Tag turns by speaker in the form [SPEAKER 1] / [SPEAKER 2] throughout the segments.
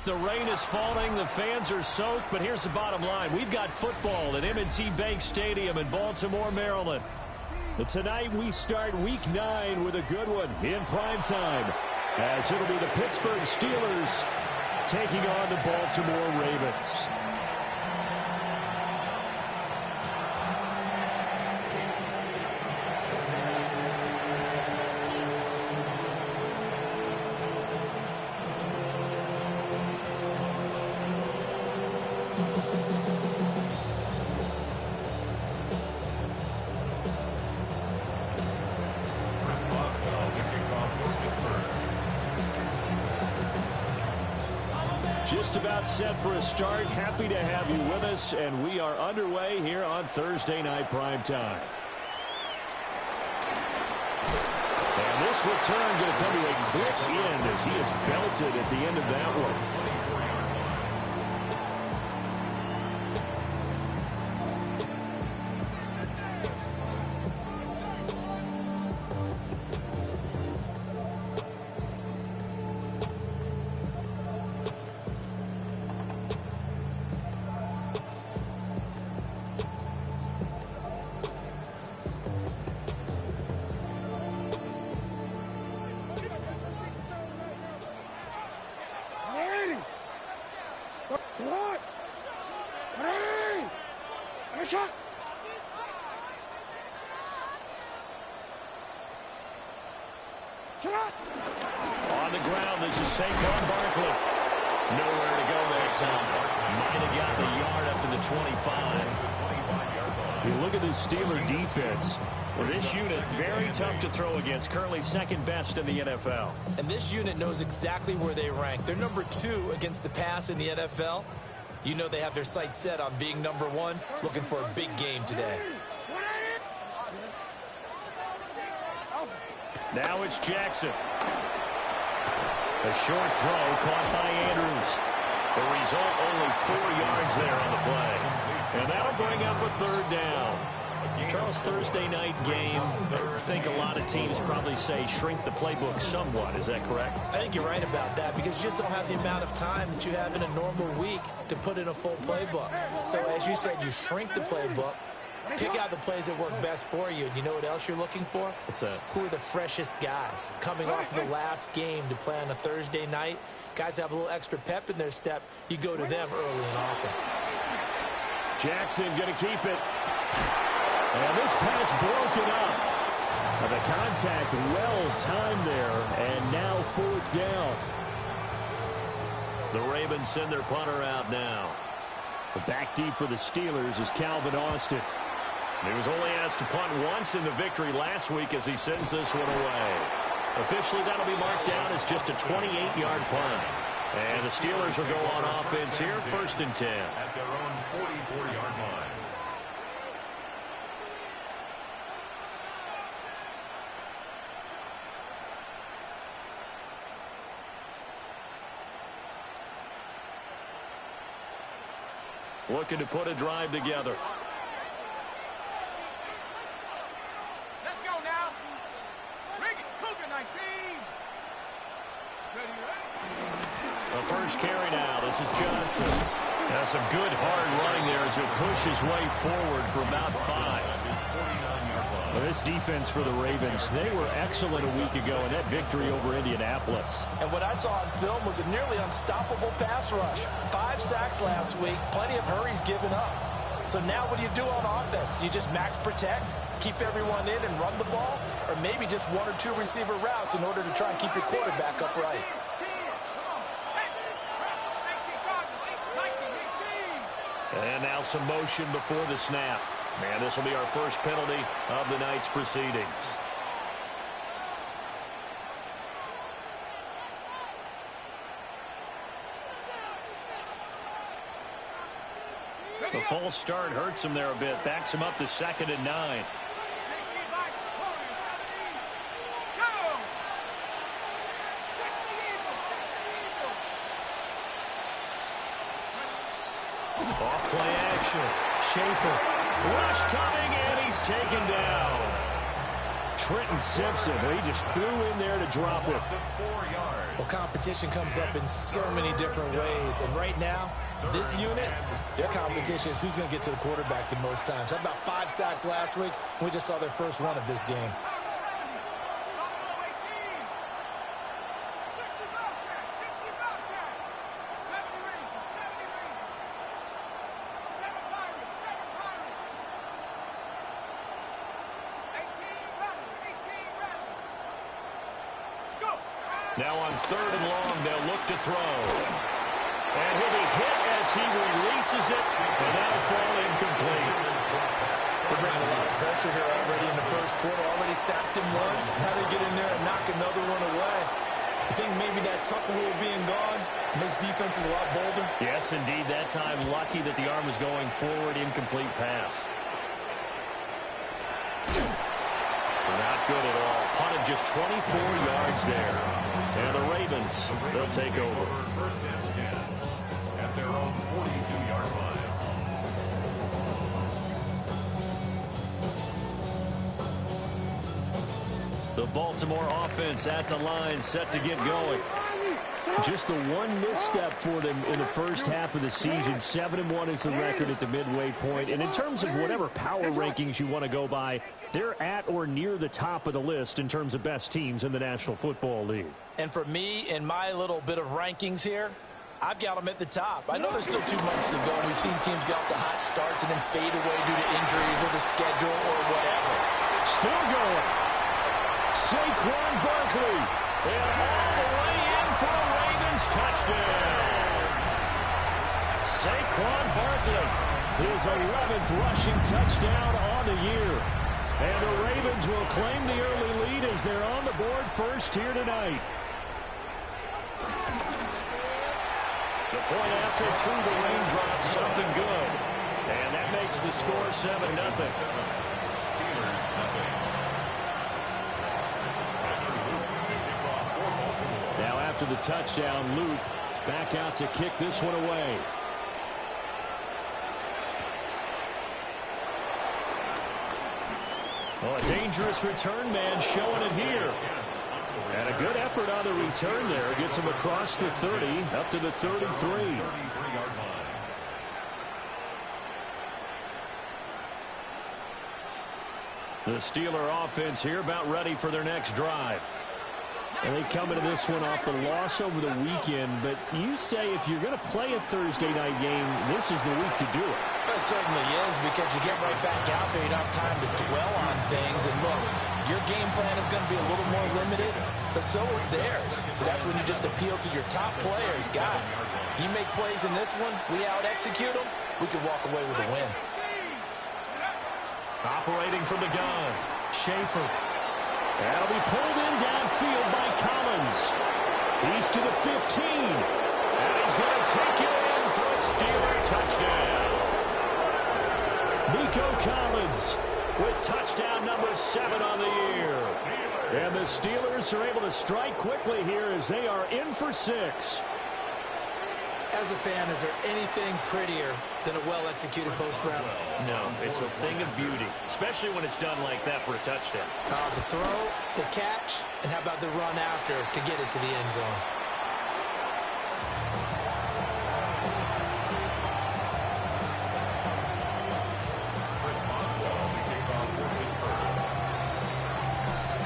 [SPEAKER 1] The rain is falling. The fans are soaked. But here's the bottom line. We've got football at M&T Bank Stadium in Baltimore, Maryland. But tonight we start Week 9 with a good one in prime time, as it'll be the Pittsburgh Steelers taking on the Baltimore Ravens. Just about set for a start. Happy to have you with us, and we are underway here on Thursday Night Prime Time. And this return going to come to a quick end as he is belted at the end of that one. On the ground, this is Saquon Barkley. Nowhere to go that time. Might have gotten a yard up to the 25. You look at this Steeler defense. Well, this unit, very tough to throw against. Currently second best in the NFL.
[SPEAKER 2] And this unit knows exactly where they rank. They're number 2 against the pass in the NFL. You know they have their sights set on being number 1, looking for a big game today.
[SPEAKER 1] Now it's Jackson. A short throw caught by Andrews. The result, only 4 yards there on the play. And that'll bring up a third down. Charles, Thursday night game, I think a lot of teams probably say shrink the playbook somewhat. Is that correct?
[SPEAKER 2] I think you're right about that, because you just don't have the amount of time that you have in a normal week to put in a full playbook. So as you said, you shrink the playbook. Pick out the plays that work best for you. And you know what else you're looking for?
[SPEAKER 1] What's that? Who
[SPEAKER 2] are the freshest guys coming off the last game to play on a Thursday night? Guys have a little extra pep in their step. You go to them early and often.
[SPEAKER 1] Jackson going to keep it. And this pass broken up. The contact well timed there. And now 4th down. The Ravens send their punter out now. The back deep for the Steelers is Calvin Austin. He was only asked to punt once in the victory last week as he sends this one away. Officially, that'll be marked down as just a 28-yard punt. And the Steelers will go on offense here, 1st and 10.
[SPEAKER 3] At their own 44-yard line.
[SPEAKER 1] Looking to put a drive together.
[SPEAKER 4] Let's go now. Bring it, Cougar 19. Steady, ready?
[SPEAKER 1] The first carry now. This is Johnson. That's some good hard running there as he push his way forward for about 5. Well, this defense for the Ravens, they were excellent a week ago in that victory over Indianapolis.
[SPEAKER 2] And what I saw on film was a nearly unstoppable pass rush. 5 sacks last week, plenty of hurries given up. So now what do you do on offense? You just max protect, keep everyone in and run the ball, or maybe just 1 or 2 receiver routes in order to try and keep your quarterback upright.
[SPEAKER 1] And now some motion before the snap. And this will be our first penalty of the night's proceedings. The false start hurts him there a bit. Backs him up to 2nd and 9. Off play action. Schaefer. Rush coming, and he's taken down. Trenton Simpson, he just flew in there to drop it.
[SPEAKER 2] Well, competition comes up in so many different ways. And right now, this unit, their competition is who's going to get to the quarterback the most times. Had about 5 sacks last week. We just saw their first one of this game.
[SPEAKER 1] Now on 3rd and long, they'll look to throw. And he'll be hit as he releases it, and that'll fall incomplete.
[SPEAKER 2] They're bringing a lot of pressure here already in the first quarter. Already sacked him once. Now they get in there and knock another one away. I think maybe that Tucker rule being gone makes defenses a lot bolder.
[SPEAKER 1] Yes, indeed. That time, lucky that the arm was going forward. Incomplete pass. Not good at all. Punted just 24 yards there. And the Ravens, they'll take over.
[SPEAKER 3] First and 10 at their own 42-yard line.
[SPEAKER 1] The Baltimore offense at the line, set to get going. Just the one misstep for them in the first half of the season. 7-1 is the record at the midway point. And in terms of whatever power rankings you want to go by, they're at or near the top of the list in terms of best teams in the National Football League.
[SPEAKER 2] And for me, in my little bit of rankings here, I've got them at the top. I know there's still 2 months to go. We've seen teams get off to hot starts and then fade away due to injuries or the schedule or whatever.
[SPEAKER 1] Still going. Saquon Barkley. And all the way in for a Ravens touchdown. Saquon Barkley, his 11th rushing touchdown on the year. And the Ravens will claim the early lead as they're on the board first here tonight. The point after through the raindrops, something good. And that makes the score 7-0.
[SPEAKER 3] Steelers, nothing.
[SPEAKER 1] Now after the touchdown, Luke back out to kick this one away. Well, a dangerous return man showing it here. And a good effort on the return there. Gets him across the 30, up to the 33. The Steeler offense here about ready for their next drive. And they come into this one off the loss over the weekend. But you say if you're going to play a Thursday night game, this is the week to do it.
[SPEAKER 2] It certainly is, because you get right back out there. You don't have time to dwell on things. And look, your game plan is going to be a little more limited, but so is theirs. So that's when you just appeal to your top players. Guys, you make plays in this one, we out-execute them, we can walk away with a win.
[SPEAKER 1] Operating from the gun, Schaefer. That'll be pulled in downfield by Collins. He's to the 15. And he's going to take it in for a Steeler touchdown. Nico Collins with touchdown number 7 on the year. And the Steelers are able to strike quickly here as they are in for 6.
[SPEAKER 2] As a fan, is there anything prettier than a well-executed post route?
[SPEAKER 1] No, it's a thing of beauty, especially when it's done like that for a touchdown.
[SPEAKER 2] The throw, the catch, and how about the run after to get it to the end zone?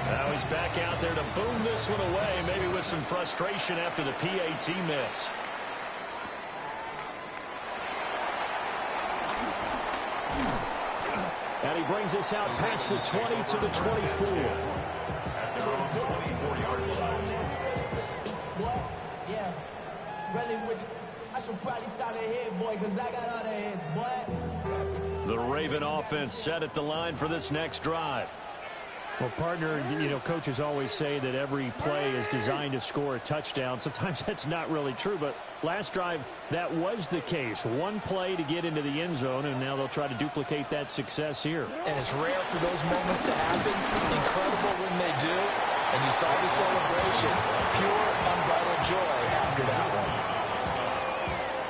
[SPEAKER 1] Now he's back out there to boom this one away, maybe with some frustration after the PAT miss. And he brings us out past the 20 to the 24.
[SPEAKER 3] At their own 24-yard line.
[SPEAKER 5] What? Yeah. Really, I should probably start a head, boy, because I got other heads, boy.
[SPEAKER 1] The Raven offense set at the line for this next drive. Well, partner, you know, coaches always say that every play is designed to score a touchdown. Sometimes that's not really true, but last drive, that was the case. One play to get into the end zone, and now they'll try to duplicate that success here.
[SPEAKER 2] And it's rare for those moments to happen. Incredible when they do. And you saw the celebration. Pure, unbridled joy after that one.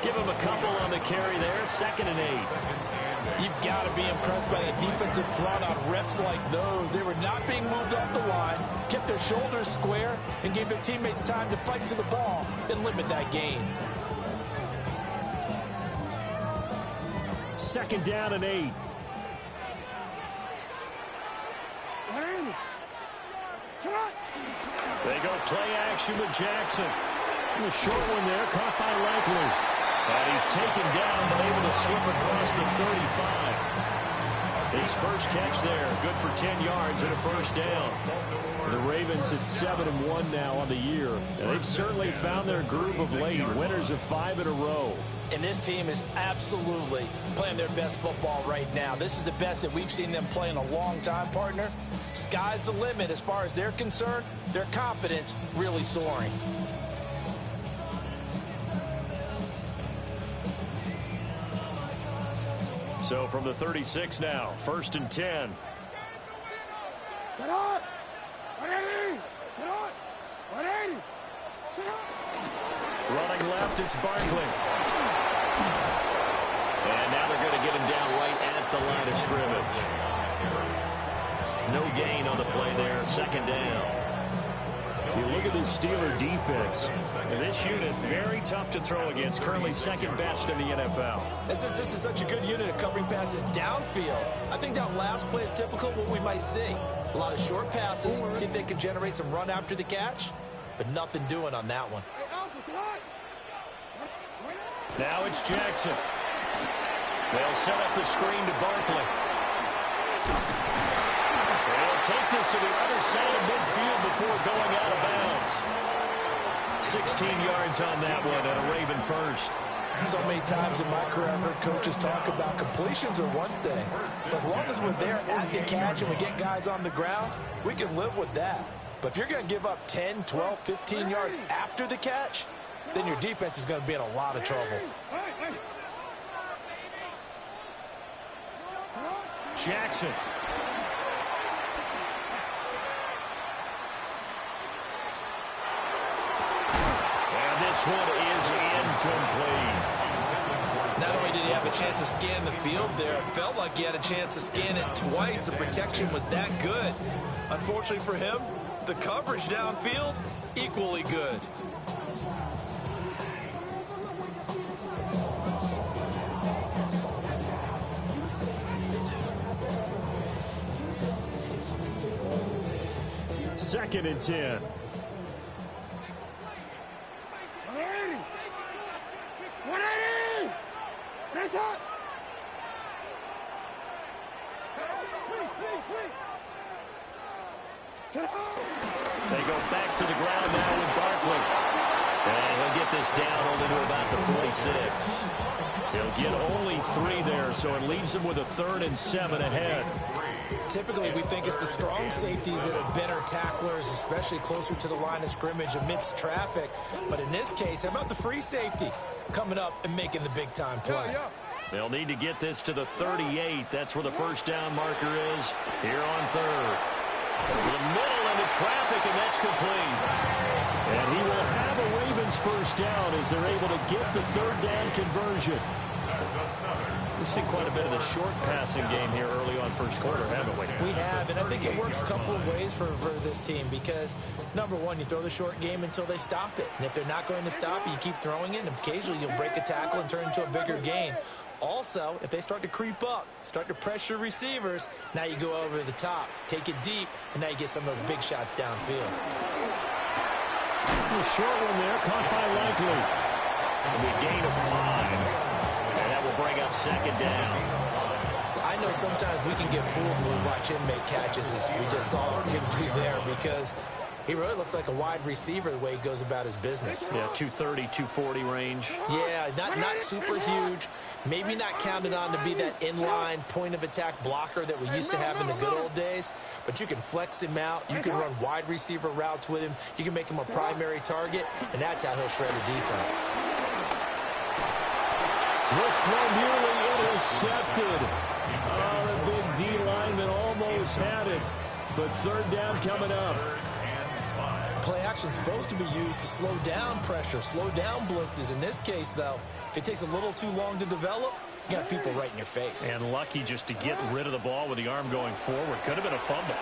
[SPEAKER 1] Give him a couple on the carry there. 2nd and 8.
[SPEAKER 2] You've got to be impressed by the defensive front on reps like those. They were not being moved off the line, kept their shoulders square, and gave their teammates time to fight to the ball and limit that gain.
[SPEAKER 1] 2nd down and 8. They go play action with Jackson. A short one there, caught by Likely. And he's taken down, but able to slip across the 35. His first catch there, good for 10 yards and a first down. The Ravens at 7-1 now on the year. And they've certainly found their groove of late. Winners of 5 in a row.
[SPEAKER 2] And this team is absolutely playing their best football right now. This is the best that we've seen them play in a long time, partner. Sky's the limit as far as they're concerned. Their confidence really soaring.
[SPEAKER 1] So from the 36 now, 1st and 10. Running left, it's Barkley. And now they're going to get him down right at the line of scrimmage. No gain on the play there, 2nd down. You look at this Steeler defense. And this unit, very tough to throw against. Currently 2nd best in the NFL.
[SPEAKER 2] This is such a good unit of covering passes downfield. I think that last play is typical of what we might see. A lot of short passes, see if they can generate some run after the catch, but nothing doing on that one.
[SPEAKER 1] Now it's Jackson. They'll set up the screen to Barkley. They'll take this to the other side of midfield before going out of bounds. 16 yards on that one, and a Raven first.
[SPEAKER 2] So many times in my career, I've heard coaches talk about completions are one thing. But as long as we're there at the catch and we get guys on the ground, we can live with that. But if you're going to give up 10, 12, 15 yards after the catch, then your defense is going to be in a lot of trouble.
[SPEAKER 1] Jackson. And this one is incomplete.
[SPEAKER 2] Not only did he have a chance to scan the field there, it felt like he had a chance to scan it twice. The protection was that good. Unfortunately for him, the coverage downfield, equally good.
[SPEAKER 1] Second and 10. They go back to the ground now with Barkley. And he'll get this down only to about the 46. He'll get only 3 there, so it leaves him with a 3rd and 7 ahead.
[SPEAKER 2] Typically, we think it's the strong safeties that are better tacklers, especially closer to the line of scrimmage amidst traffic. But in this case, how about the free safety coming up and making the big-time play?
[SPEAKER 1] They'll need to get this to the 38. That's where the first down marker is here on 3rd. Over the middle into traffic, and that's complete. And he will have a Ravens first down as they're able to get the 3rd down conversion. We've seen quite a bit of the short passing game here early on first quarter, haven't we?
[SPEAKER 2] We have, and I think it works a couple of ways for this team because, number one, you throw the short game until they stop it. And if they're not going to stop it, you keep throwing it, and occasionally you'll break a tackle and turn it into a bigger gain. Also, if they start to creep up, start to pressure receivers, now you go over the top, take it deep, and now you get some of those big shots downfield.
[SPEAKER 1] A short one there, caught by Likely. And a gain of 5. And that will bring up 2nd down.
[SPEAKER 2] I know sometimes we can get fooled when we watch him make catches, as we just saw him do there, because he really looks like a wide receiver the way he goes about his business.
[SPEAKER 1] Yeah, 230, 240 range.
[SPEAKER 2] Yeah, not super huge. Maybe not counted on to be that inline point-of-attack blocker that we used to have in the good old days. But you can flex him out. You can run wide receiver routes with him. You can make him a primary target, and that's how he'll shred the defense.
[SPEAKER 1] This throw nearly intercepted. Oh, the big D lineman almost had it. But 3rd down coming up.
[SPEAKER 2] Play action is supposed to be used to slow down pressure, slow down blitzes. In this case, though, if it takes a little too long to develop, you got people right in your face.
[SPEAKER 1] And lucky just to get rid of the ball with the arm going forward. Could have been a fumble.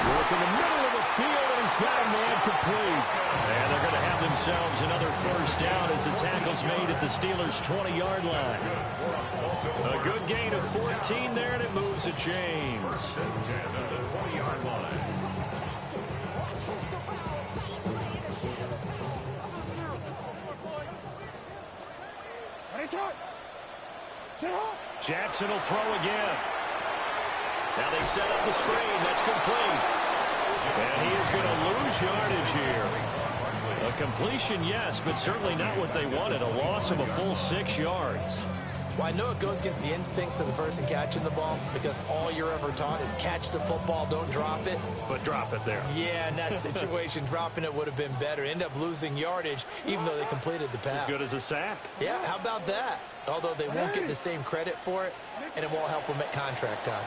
[SPEAKER 1] Work in the middle of the field, and he's got a man complete. And they're going to have themselves another first down as the tackle's made at the Steelers' 20-yard line. A good gain of 14 there, and it moves the chains.
[SPEAKER 3] 10 at the 20-yard line.
[SPEAKER 1] Jackson will throw again. Now they set up the screen. That's complete. And he is going to lose yardage here. A completion, yes, but certainly not what they wanted. A loss of a full 6 yards.
[SPEAKER 2] Well, I know it goes against the instincts of the person catching the ball because all you're ever taught is catch the football, don't drop it.
[SPEAKER 1] But drop it there.
[SPEAKER 2] Yeah, in that situation, dropping it would have been better. End up losing yardage, even though they completed the pass.
[SPEAKER 1] As good as a sack.
[SPEAKER 2] Yeah, how about that? Although they won't get the same credit for it, and it won't help them at contract time.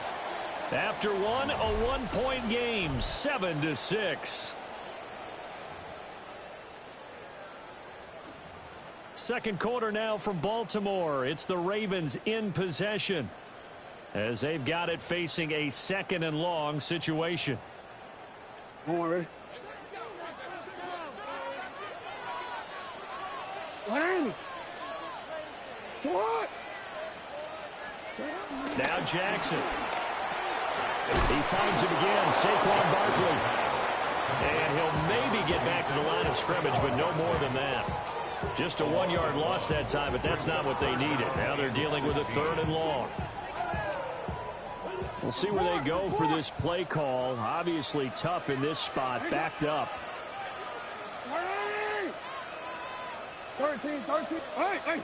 [SPEAKER 1] After one, a one-point game, 7-6. Second quarter now from Baltimore. It's the Ravens in possession as they've got it facing a 2nd and long situation.
[SPEAKER 6] Come on, ready?
[SPEAKER 1] Now Jackson. He finds him again, Saquon Barkley. And he'll maybe get back to the line of scrimmage, but no more than that. Just a 1-yard loss that time, but that's not what they needed. Now they're dealing with a 3rd and long. We'll see where they go for this play call. Obviously tough in this spot, backed up.
[SPEAKER 6] 13. Hey.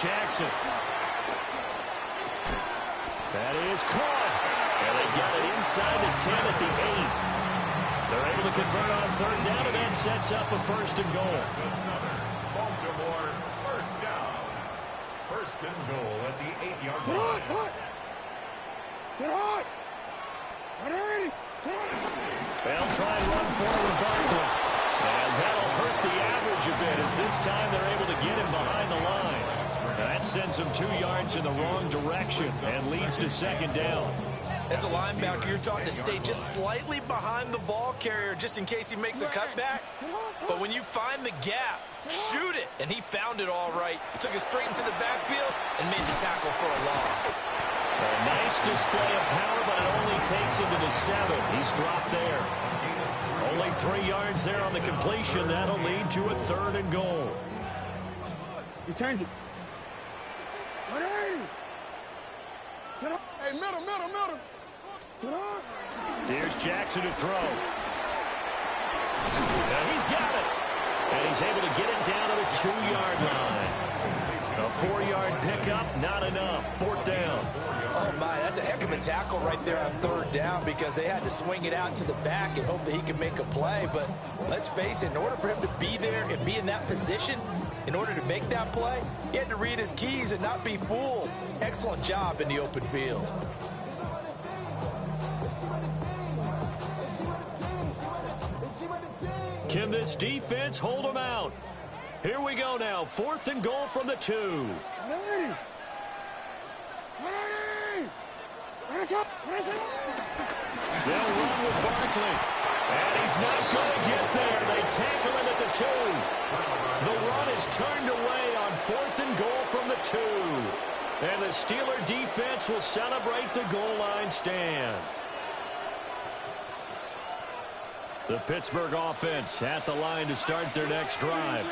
[SPEAKER 1] Jackson. That is caught. And they've got it inside the 10 at the 8. They're able to convert on 3rd down, and that sets up a 1st and goal.
[SPEAKER 3] Baltimore, first down. 1st and goal at the 8-yard line.
[SPEAKER 1] They'll try and run forward Barkley. And that'll hurt the average a bit as this time they're able to get him behind the line. That sends him 2 yards in the wrong direction and leads to 2nd down.
[SPEAKER 2] As a linebacker, you're taught to stay just slightly behind the ball carrier just in case he makes a cutback. But when you find the gap, shoot it. And he found it all right. Took it straight into the backfield and made the tackle for a loss.
[SPEAKER 1] A nice display of power, but it only takes him to the 7. He's dropped there. Only 3 yards there on the completion. That'll lead to a 3rd and goal.
[SPEAKER 6] You turned it. Hey, middle.
[SPEAKER 1] Here's Jackson to throw. And he's got it. And he's able to get it down to the 2-yard line. A 4-yard pickup, not enough. 4th down.
[SPEAKER 2] Oh, my, that's a heck of a tackle right there on 3rd down because they had to swing it out to the back and hope that he could make a play. But let's face it, in order for him to be there and be in that position, in order to make that play, he had to read his keys and not be fooled. Excellent job in the open field.
[SPEAKER 1] Can this defense hold them out? Here we go now. 4th and goal from the 2. They'll run with Barkley. And he's not going to get there. They tackle him at the 2. The run is turned away on 4th and goal from the 2. And the Steeler defense will celebrate the goal line stand. The Pittsburgh offense at the line to start their next drive.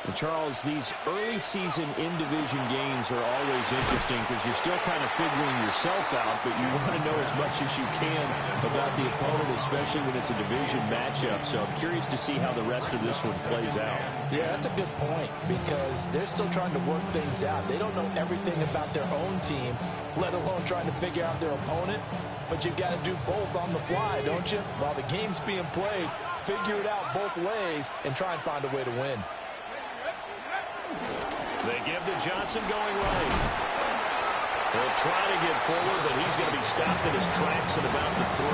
[SPEAKER 7] And Charles, these early season in-division games are always interesting because you're still kind of figuring yourself out, but you want to know as much as you can about the opponent, especially when it's a division matchup. So I'm curious to see how the rest of this one plays out.
[SPEAKER 2] Yeah, that's a good point because they're still trying to work things out. They don't know everything about their own team, let alone trying to figure out their opponent. But you've got to do both on the fly, don't you? While the game's being played, figure it out both ways and try and find a way to win.
[SPEAKER 1] They give to Johnson going right. He'll try to get forward, but he's going to be stopped in his tracks at about the 3.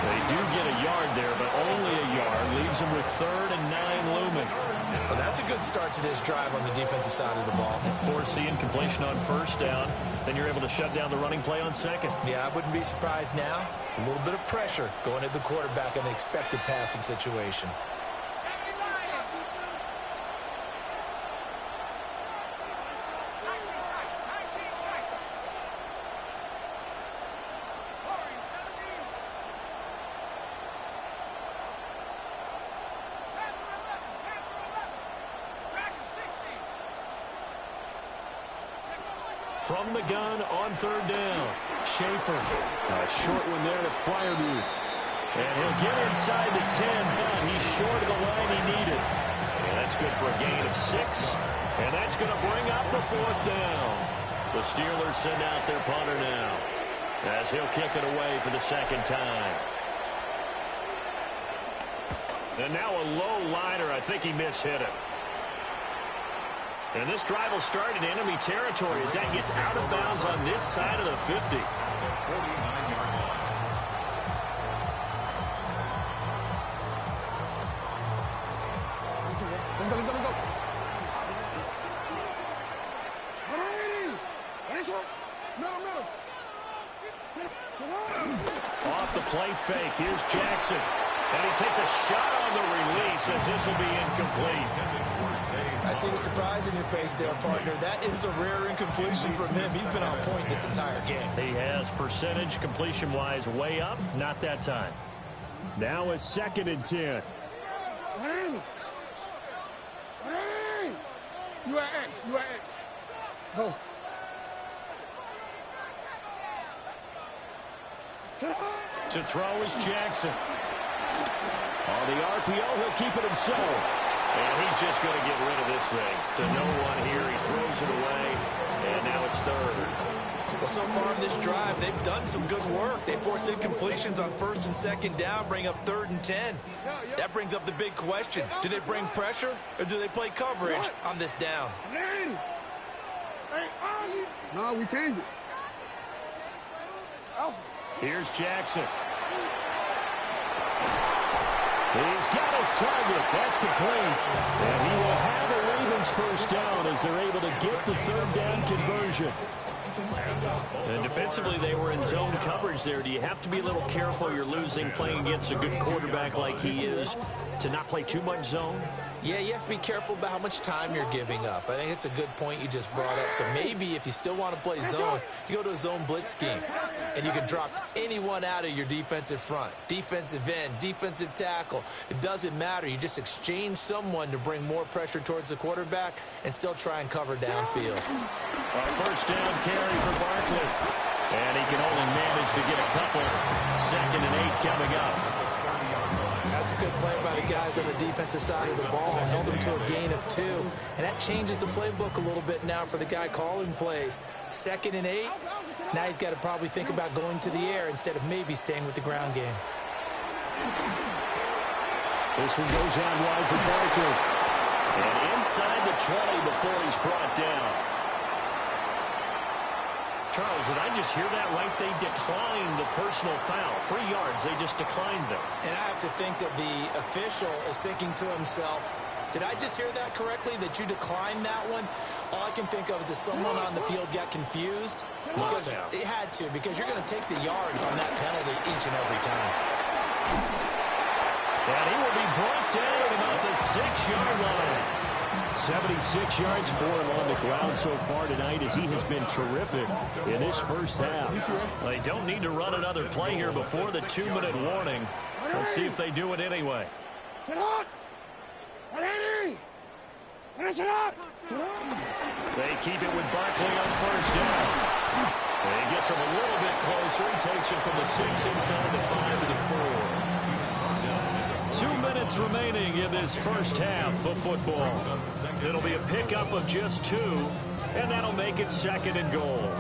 [SPEAKER 1] They do get a yard there, but only a yard. Leaves him with 3rd and 9 looming.
[SPEAKER 2] Well, that's a good start to this drive on the defensive side of the ball.
[SPEAKER 1] Force the incompletion on 1st down. Then you're able to shut down the running play on 2nd.
[SPEAKER 2] Yeah, I wouldn't be surprised now. A little bit of pressure going at the quarterback in an expected passing situation.
[SPEAKER 1] From the gun on 3rd down. Schaefer. A short one there to Freiermuth. And he'll get inside the 10, but he's short of the line he needed. And that's good for a gain of 6. And that's going to bring up the 4th down. The Steelers send out their punter now, as he'll kick it away for the 2nd time. And now a low liner. I think he mishit it. And this drive will start in enemy territory as that gets out of bounds on this side of the 50.
[SPEAKER 3] 49-yard line.
[SPEAKER 1] Off the play fake. Here's Jackson. And he takes a shot on the release as this will be incomplete.
[SPEAKER 2] I see the surprise in your face there, partner. That is a rare incompletion from him. He's been on point this entire game.
[SPEAKER 1] He has percentage completion-wise way up. Not that time. Now it's 2nd and 10.
[SPEAKER 6] You are X. Go.
[SPEAKER 1] To throw is Jackson. On the RPO, he'll keep it himself. And he's just going to get rid of this thing. To no one here. He throws it away. And now it's 3rd.
[SPEAKER 2] Well, so far in this drive, they've done some good work. They force incompletions on 1st and 2nd down, bring up 3rd and 10. That brings up the big question. Do they bring pressure or do they play coverage on this down?
[SPEAKER 6] No, we changed it.
[SPEAKER 1] Here's Jackson. He's got his target. That's complete. And he will have the Ravens 1st down as they're able to get the 3rd down conversion. And defensively, they were in zone coverage there. Do you have to be a little careful? You're losing playing against a good quarterback like he is to not play too much zone?
[SPEAKER 2] Yeah, you have to be careful about how much time you're giving up. I think it's a good point you just brought up. So maybe if you still want to play zone, you go to a zone blitz scheme. And you can drop anyone out of your defensive front. Defensive end, defensive tackle. It doesn't matter. You just exchange someone to bring more pressure towards the quarterback and still try and cover downfield.
[SPEAKER 1] A 1st down carry for Barkley. And he can only manage to get a couple. 2nd and 8 coming up.
[SPEAKER 2] That's a good play by the guys on the defensive side of the ball. Held them to a gain of 2. And that changes the playbook a little bit now for the guy calling plays. 2nd and 8. Now he's got to probably think about going to the air instead of maybe staying with the ground game.
[SPEAKER 1] This one goes out wide for Barkley. And inside the 20 before he's brought down. Charles, did I just hear that right? They declined the personal foul. 3 yards, they just declined them.
[SPEAKER 2] And I have to think that the official is thinking to himself, did I just hear that correctly, that you declined that one? All I can think of is that someone on the field got confused. Because it had to, because you're going to take the yards on that penalty each and every time.
[SPEAKER 1] And he will be brought down at about the 6-yard line. 76 yards for him on the ground so far tonight as he has been terrific in this 1st half. They don't need to run another play here before the 2-minute warning. Let's see if they do it anyway. They keep it with Barkley on 1st down. And he gets him a little bit closer. He takes it from the 6 inside the 5 to the 4. 2 minutes remaining in this 1st half of football. It'll be a pickup of just 2, and that'll make it 2nd and goal.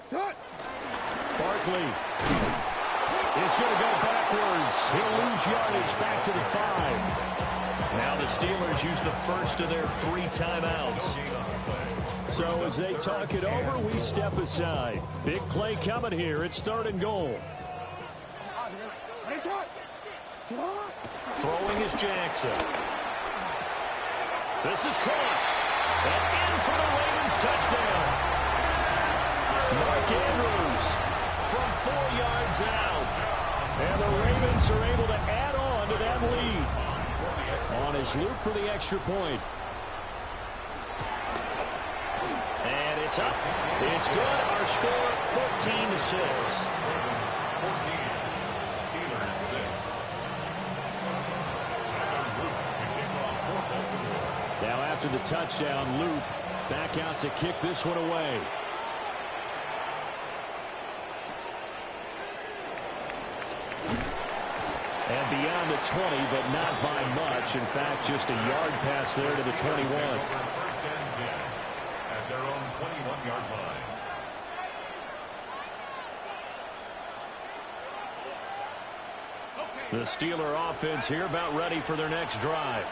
[SPEAKER 6] Touch.
[SPEAKER 1] Barkley is going to go backwards. He'll lose yardage back to the 5. Now the Steelers use the first of their 3 timeouts. So as they talk it over, we step aside. Big play coming here. It's 3rd and goal. Throwing is Jackson. This is caught. And in for the Ravens touchdown. Mark Andrews from 4 yards out. And the Ravens are able to add on to that lead. On his loop for the extra point. And it's up. It's good. Our score, 14-6.
[SPEAKER 3] 14. Steelers 6.
[SPEAKER 1] Now after the touchdown, loop back out to kick this one away. And beyond the 20, but not by much. In fact, just a yard pass there to the 21.
[SPEAKER 3] First and 10 at their own 21-yard line.
[SPEAKER 1] The Steeler offense here about ready for their next drive.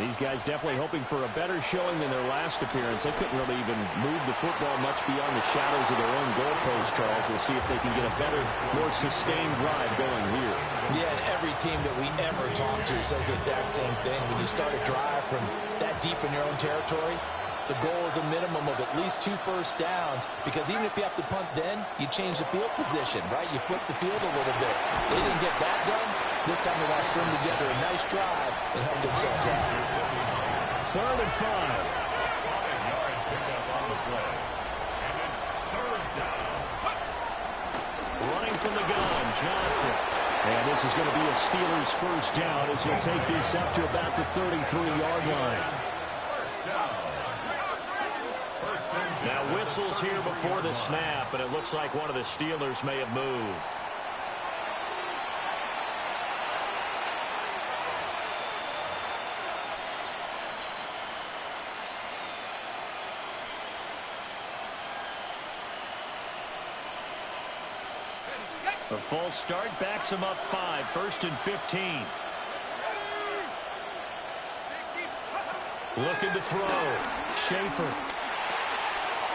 [SPEAKER 1] These guys definitely hoping for a better showing than their last appearance. They couldn't really even move the football much beyond the shadows of their own goalpost, Charles. We'll see if they can get a better, more sustained drive going here.
[SPEAKER 2] Yeah, and every team that we ever talk to says the exact same thing. When you start a drive from that deep in your own territory, the goal is a minimum of at least 2 first downs, because even if you have to punt then, you change the field position, right? You flip the field a little bit. They didn't get that done. This time they want to string together a nice drive and help themselves out.
[SPEAKER 1] 3rd and 5.
[SPEAKER 3] Yard pickup on the play. And it's 3rd down.
[SPEAKER 1] Running from the gun, Johnson. And this is going to be a Steelers first down as he'll take this up to about the 33-yard line.
[SPEAKER 3] First down. First and 10.
[SPEAKER 1] Now whistles here before the snap, and it looks like one of the Steelers may have moved. A false start backs him up 5. 1st and 15. Looking to throw. Schaefer.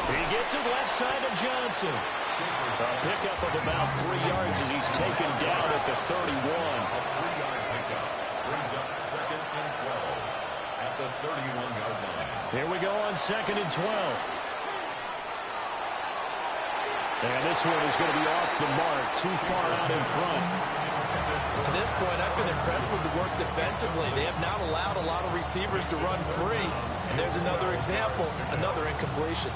[SPEAKER 1] He gets it left side of Johnson. A pickup of about 3 yards as he's taken down at the 31.
[SPEAKER 3] A 3-yard pickup brings up 2nd and 12 at the 31-yard line.
[SPEAKER 1] Here we go on 2nd and 12. And this one is going to be off the mark, too far out in front.
[SPEAKER 2] To this point, I've been impressed with the work defensively. They have not allowed a lot of receivers to run free. And there's another example, another incompletion.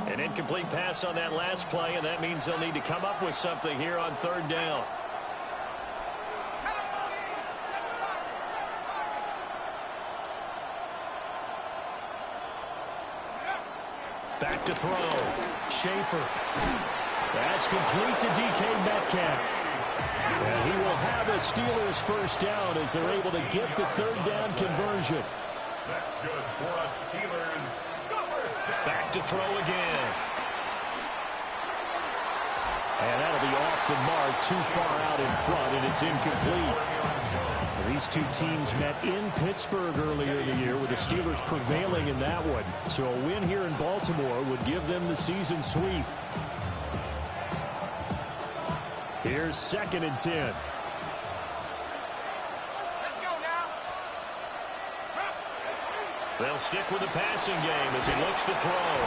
[SPEAKER 1] An incomplete pass on that last play, and that means they'll need to come up with something here on 3rd down. Back to throw. Schaefer. That's complete to DK Metcalf. And he will have a Steelers first down as they're able to get the 3rd down conversion.
[SPEAKER 3] That's good for us Steelers. First down.
[SPEAKER 1] Back to throw again. And that'll be off the mark, too far out in front, and it's incomplete. These two teams met in Pittsburgh earlier in the year, with the Steelers prevailing in that one. So a win here in Baltimore would give them the season sweep. Here's 2nd and 10.
[SPEAKER 4] Let's go now.
[SPEAKER 1] They'll stick with the passing game as he looks to throw.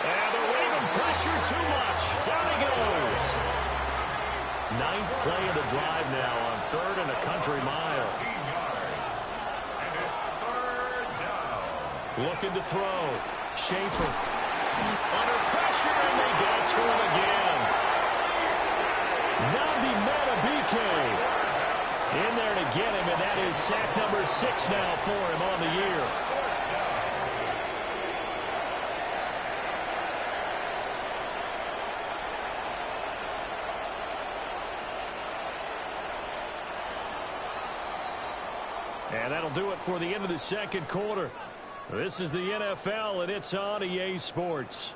[SPEAKER 1] And the Raven pressure too much. Down he goes. 9th play of the drive now on 3rd and a country mile.
[SPEAKER 3] 15 yards. And it's 3rd down.
[SPEAKER 1] Looking to throw. Schaefer. Under pressure, and they get to him again. Nabi Matabike in there to get him, and that is sack number 6 now for him on the year. And that'll do it for the end of the second quarter. This is the NFL, and it's on EA Sports.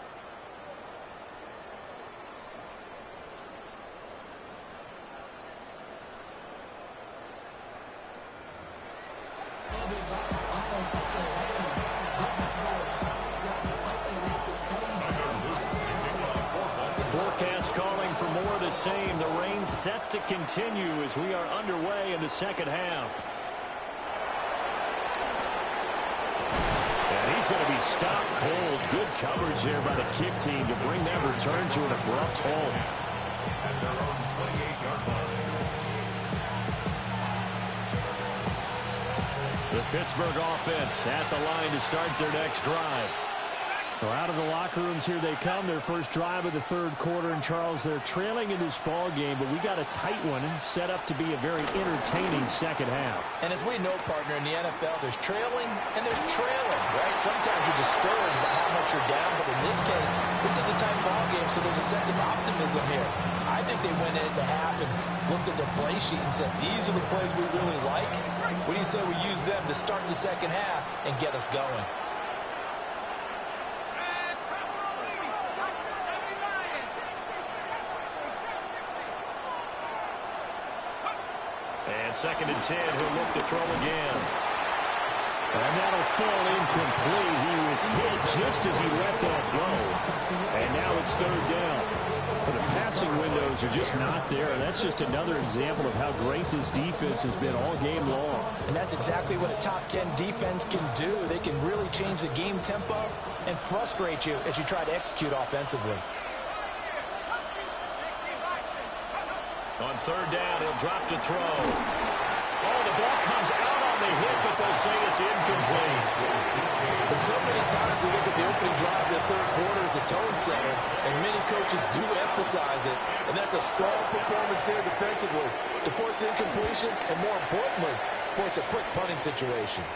[SPEAKER 1] Forecast calling for more of the same. The rain set to continue as we are underway in the second half. And he's going to be stopped cold. Good coverage there by the kick team to bring that return to an abrupt halt.
[SPEAKER 3] At their own 28-yard line.
[SPEAKER 1] The Pittsburgh offense at the line to start their next drive.
[SPEAKER 7] Well, out of the locker rooms here they come. Their first drive of the third quarter. And, Charles, they're trailing in this ball game, but we got a tight one set up to be a very entertaining second half.
[SPEAKER 2] And as we know, partner, in the NFL, there's trailing and there's trailing, right? Sometimes you're discouraged by how much you're down, but in this case, this is a tight ball game, so there's a sense of optimism here. I think they went into half and looked at their play sheet and said, these are the plays we really like. What do you say we use them to start the second half and get us going?
[SPEAKER 1] And 2nd and 10, he'll look to throw again. And that'll fall incomplete. He was hit just as he let that go. And now it's 3rd down. But the passing windows are just not there. That's just another example of how great this defense has been all game long.
[SPEAKER 2] And that's exactly what a top 10 defense can do. They can really change the game tempo and frustrate you as you try to execute offensively.
[SPEAKER 1] On 3rd down, he'll drop to throw. Oh, the ball comes out on the hit, but they'll say it's incomplete.
[SPEAKER 2] And so many times we look at the opening drive of the third quarter as a tone setter, and many coaches do emphasize it, and that's a strong performance there defensively to force incompletion and, more importantly, force a quick punting situation.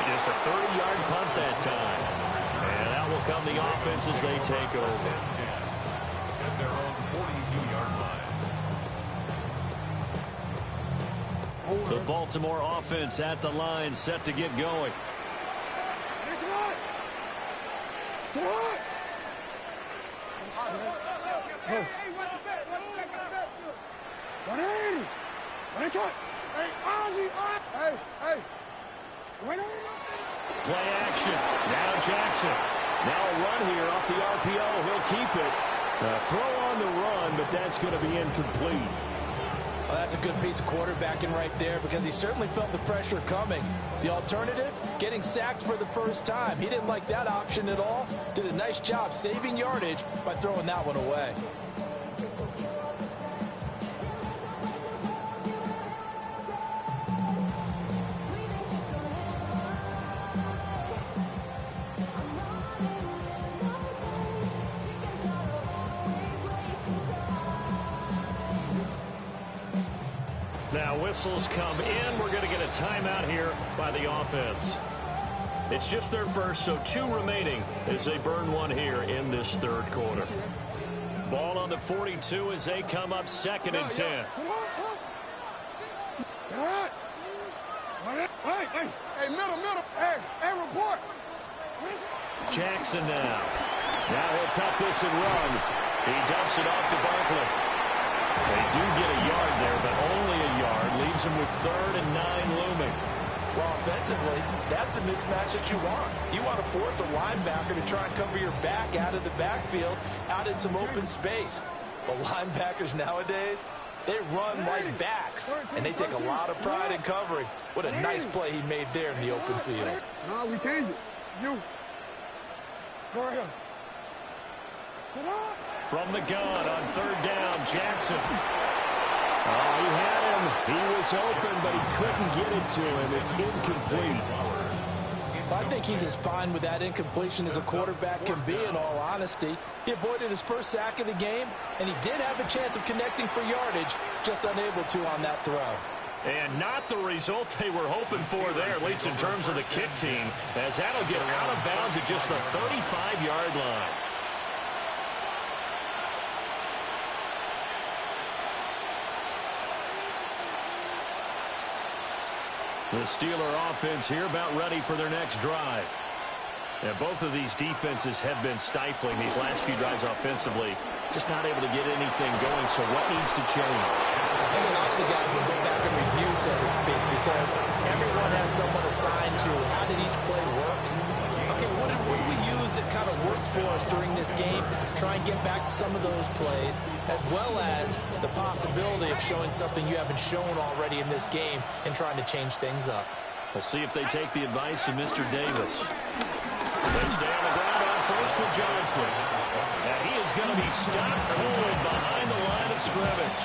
[SPEAKER 1] Just a 30-yard punt that time. And out will come the offense as they take over.
[SPEAKER 3] At their own 42-yard line.
[SPEAKER 1] The Baltimore offense at the line, set to get going.
[SPEAKER 6] It's hot. It's hot. Oh. 180. It's hot. Hey, Ozzy. Hey. Wait a minute.
[SPEAKER 1] Play action. Now Jackson. Now a run here off the RPO. He'll keep it. Throw on the run, but that's going to be incomplete.
[SPEAKER 2] Well, that's a good piece of quarterbacking right there because he certainly felt the pressure coming. The alternative, getting sacked for the first time. He didn't like that option at all. Did a nice job saving yardage by throwing that one away.
[SPEAKER 1] Now whistles come in. We're going to get a timeout here by the offense. It's just their first, so 2 remaining as they burn one here in this third quarter. Ball on the 42 as they come up 2nd and 10.
[SPEAKER 6] Hey, middle. Hey, report.
[SPEAKER 1] Jackson now. Now he'll tuck this and run. He dumps it off to Barkley. They do get a yard there, but only a yard. Leaves them with 3rd and 9 looming.
[SPEAKER 2] Well, offensively, that's the mismatch that you want. You want to force a linebacker to try and cover your back out of the backfield, out in some open space. But linebackers nowadays, they run like backs, and they take a lot of pride in covering. What a nice play he made there in the open field.
[SPEAKER 6] No, we changed it. You. Go ahead.
[SPEAKER 1] From the gun on 3rd down, Jackson. Oh, he had him. He was open, but he couldn't get it to him. It's incomplete.
[SPEAKER 2] I think he's as fine with that incompletion as a quarterback can be, in all honesty. He avoided his first sack of the game, and he did have a chance of connecting for yardage, just unable to on that throw.
[SPEAKER 1] And not the result they were hoping for there, at least in terms of the kick team, as that'll get out of bounds at just the 35-yard line. The Steeler offense here about ready for their next drive. And both of these defenses have been stifling these last few drives offensively. Just not able to get anything going, so what needs to change?
[SPEAKER 2] I think a lot of the guys will go back and review, so to speak, because everyone has someone assigned to how did each play work. Okay, what did we use that kind of worked for us during this game? Try and get back to some of those plays, as well as the possibility of showing something you haven't shown already in this game and trying to change things up.
[SPEAKER 1] We'll see if they take the advice of Mr. Davis. They stay on the ground on first with Johnson. And he is going to be stopped cold behind the line of scrimmage.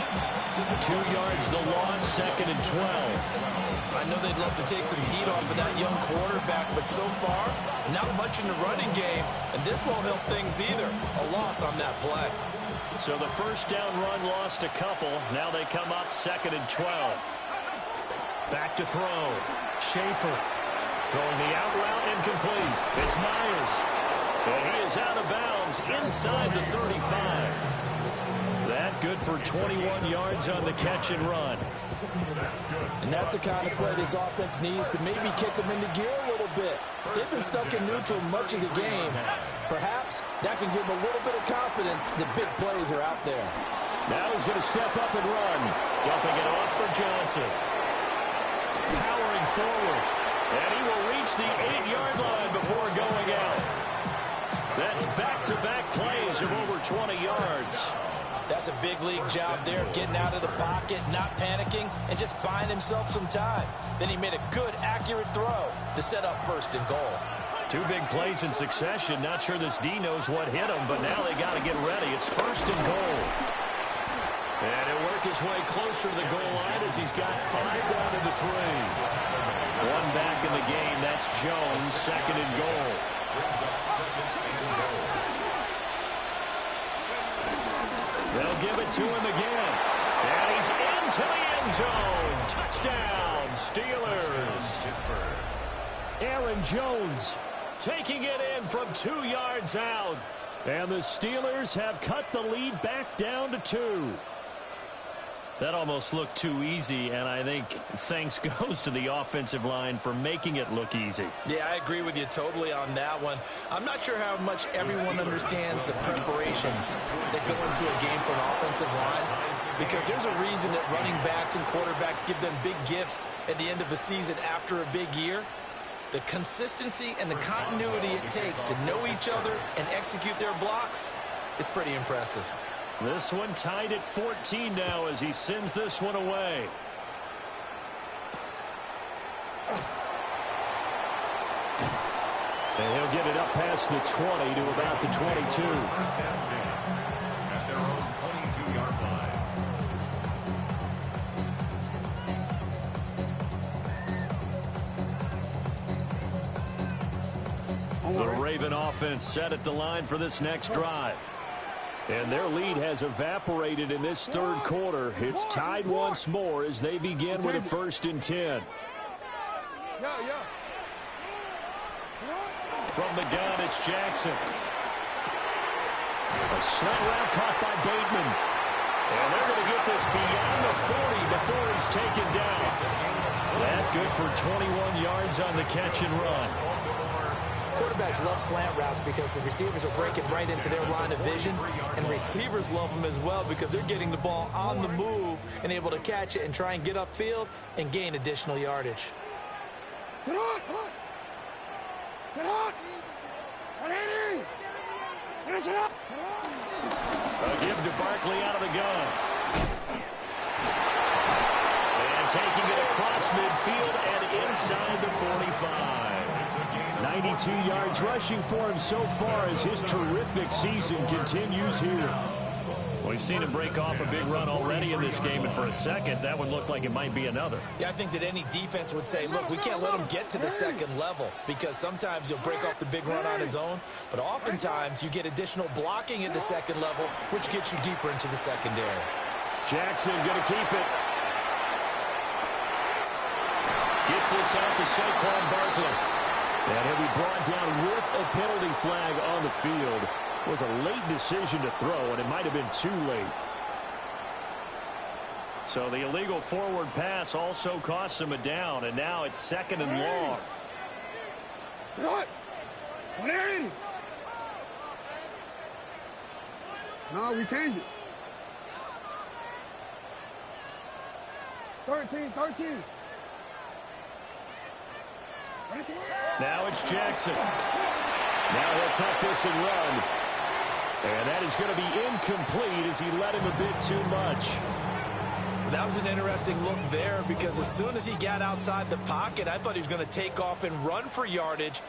[SPEAKER 1] 2 yards the loss, 2nd and 12.
[SPEAKER 2] I know they'd love to take some heat off of that young quarterback, but so far, not much in the running game, and this won't help things either. A loss on that play.
[SPEAKER 1] So the first down run lost a couple. Now they come up 2nd and 12. Back to throw. Schaefer throwing the out route incomplete. It's Myers. And he is out of bounds inside the 35. That good for 21 yards on the catch and run.
[SPEAKER 2] And that's the kind of play this offense needs to maybe kick them into gear a little bit. They've been stuck in neutral much of the game. Perhaps that can give them a little bit of confidence that big plays are out there.
[SPEAKER 1] Now he's going to step up and run. Dumping it off for Johnson. Powering forward. And he will reach the 8-yard line before going out. That's back-to-back plays of over 20 yards.
[SPEAKER 2] That's a big league job there, getting out of the pocket, not panicking, and just buying himself some time. Then he made a good, accurate throw to set up 1st and goal.
[SPEAKER 1] 2 big plays in succession. Not sure this D knows what hit him, but now they got to get ready. It's 1st and goal. And he'll work his way closer to the goal line as he's got 5 down to the 3. 1 back in the game. That's Jones, 2nd and goal. They'll give it to him again. And he's into the end zone. Touchdown, Steelers. Aaron Jones taking it in from 2 yards out. And the Steelers have cut the lead back down to 2. That almost looked too easy, and I think thanks goes to the offensive line for making it look easy.
[SPEAKER 2] Yeah, I agree with you totally on that one. I'm not sure how much everyone understands the preparations that go into a game for an offensive line, because there's a reason that running backs and quarterbacks give them big gifts at the end of the season after a big year. The consistency and the continuity it takes to know each other and execute their blocks is pretty impressive.
[SPEAKER 1] This one tied at 14 now as he sends this one away. And he'll get it up past the 20 to about the 22.
[SPEAKER 3] First down, at their own 22-yard line.
[SPEAKER 1] The Raven offense set at the line for this next drive. And their lead has evaporated in this 3rd quarter. It's tied once more as they begin with a 1st and 10. From the gun, it's Jackson. A slant route caught by Bateman. And they're going to get this beyond the 40 before it's taken down. That good for 21 yards on the catch and run.
[SPEAKER 2] Quarterbacks love slant routes because the receivers are breaking right into their line of vision, and receivers love them as well because they're getting the ball on the move and able to catch it and try and get upfield and gain additional yardage.
[SPEAKER 1] A give to Barkley out of the gun. And taking it across midfield and inside the 45. 92 yards rushing for him so far as his terrific season continues here. We've seen him break off a big run already in this game, and for a second, that one looked like it might be another.
[SPEAKER 2] Yeah, I think that any defense would say, look, we can't let him get to the 2nd level because sometimes he'll break off the big run on his own, but oftentimes you get additional blocking at the 2nd level, which gets you deeper into the secondary.
[SPEAKER 1] Jackson going to keep it. Gets this out to Saquon Barkley. And he'll be brought down with a penalty flag on the field. It was a late decision to throw, and it might have been too late. So the illegal forward pass also costs him a down, and now it's 2nd and long.
[SPEAKER 6] What? 180. No, we changed it. 13.
[SPEAKER 1] Now it's Jackson. Now he'll tuck this and run. And that is going to be incomplete as he let him a bit too much.
[SPEAKER 2] That was an interesting look there because as soon as he got outside the pocket, I thought he was going to take off and run for yardage.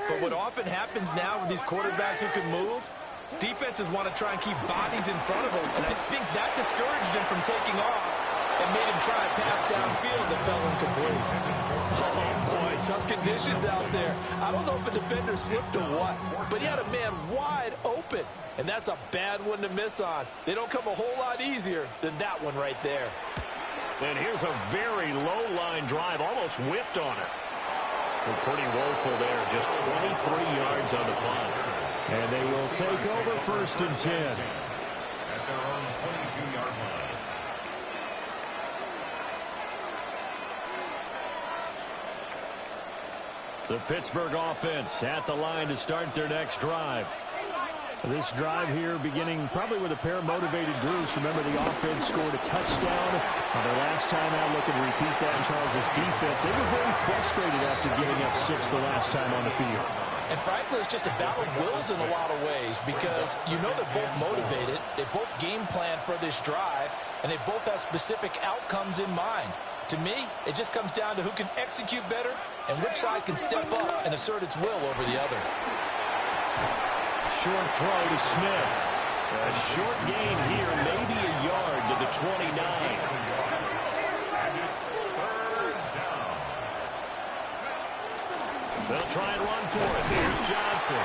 [SPEAKER 2] But what often happens now with these quarterbacks who can move, defenses want to try and keep bodies in front of them. And I think that discouraged him from taking off and made him try a pass downfield that fell incomplete. Oh, boy, tough conditions out there. I don't know if a defender slipped or what, but he had a man wide open. And that's a bad one to miss on. They don't come a whole lot easier than that one right there.
[SPEAKER 1] And here's a very low line drive, almost whiffed on it. Well, pretty woeful there, just 23 yards on the punt.
[SPEAKER 7] And they will take over 1st and 10.
[SPEAKER 3] At their own 22-yard line.
[SPEAKER 1] The Pittsburgh offense at the line to start their next drive.
[SPEAKER 7] This drive here beginning probably with a pair of motivated groups. Remember, the offense scored a touchdown on their last time out. Look and repeat that in Charles' defense. They were very frustrated after giving up 6 the last time on the field.
[SPEAKER 2] And frankly, it's just a battle of wills in a lot of ways because you know they're both motivated. They both game plan for this drive, and they both have specific outcomes in mind. To me, it just comes down to who can execute better and which side can step up and assert its will over the other.
[SPEAKER 1] Short throw to Smith. A short gain here, maybe a yard to the 29.
[SPEAKER 3] And it's 3rd down.
[SPEAKER 1] They'll try and run for it. Here's Johnson.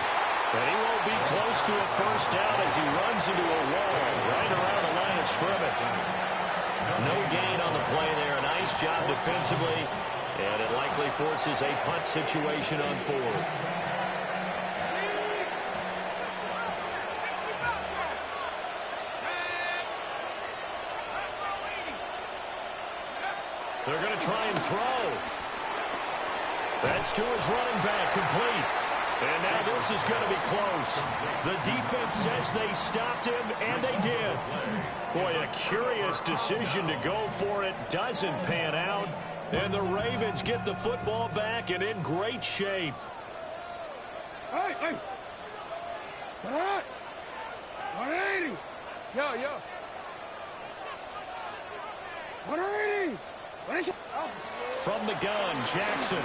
[SPEAKER 1] But he won't be close to a 1st down as he runs into a wall right around the line of scrimmage. No gain on the play there. Nice job defensively. And it likely forces a punt situation on 4th. They're going to try and throw. That's to his running back, complete. And now this is going to be close. The defense says they stopped him, and they did. Boy, a curious decision to go for it. Doesn't pan out. And the Ravens get the football back and in great shape.
[SPEAKER 6] Hey. All right. 180. Yo. 180.
[SPEAKER 1] From the gun, Jackson.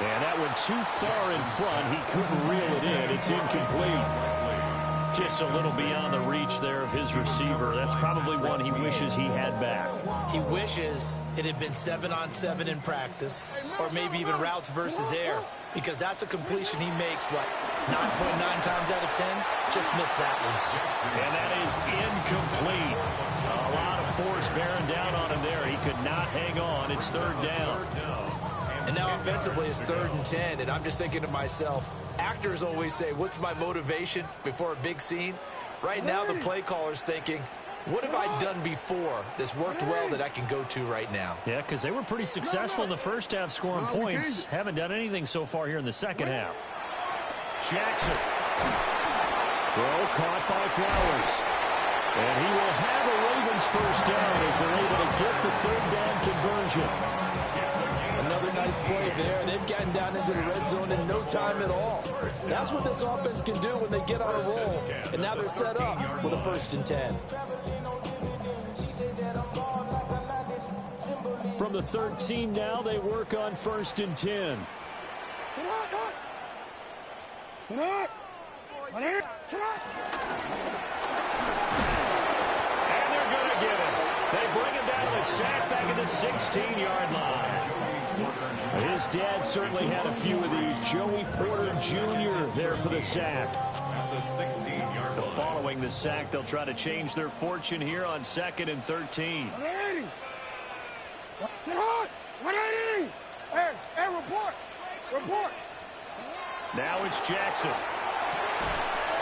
[SPEAKER 1] And that one too far in front. He couldn't reel it in. It's incomplete. Just a little beyond the reach there of his receiver. That's probably one he wishes he had back.
[SPEAKER 2] He wishes it had been 7-on-7 in practice, or maybe even routes versus air, because that's a completion he makes, 9.9 times out of 10? Just missed that one.
[SPEAKER 1] And that is incomplete. A lot of force bearing down on him there. He could not hang on. It's 3rd down.
[SPEAKER 2] And now offensively it's 3rd and 10, and I'm just thinking to myself, actors always say, what's my motivation before a big scene? Right now the play caller's thinking, what have I done before that's worked well that I can go to right now?
[SPEAKER 7] Yeah, because they were pretty successful in the first half scoring points. Haven't done anything so far here in the second half.
[SPEAKER 1] Jackson. Throw caught by Flowers. And he will have a Ravens 1st down as they're able to get the 3rd down conversion.
[SPEAKER 2] Another nice play there. They've gotten down into the red zone in no time at all. That's what this offense can do when they get on a roll. And now they're set up with a 1st and 10.
[SPEAKER 7] From the 13 now, they work on 1st and 10.
[SPEAKER 1] And they're going to get it. They bring him down with a sack back at the 16-yard line.
[SPEAKER 7] His dad certainly had a few of these. Joey Porter Jr. there for the sack.
[SPEAKER 3] At the 16-yard line.
[SPEAKER 1] Following the sack, they'll try to change their fortune here on 2nd and 13.
[SPEAKER 6] 180. 180. Hey, report.
[SPEAKER 1] Now it's Jackson.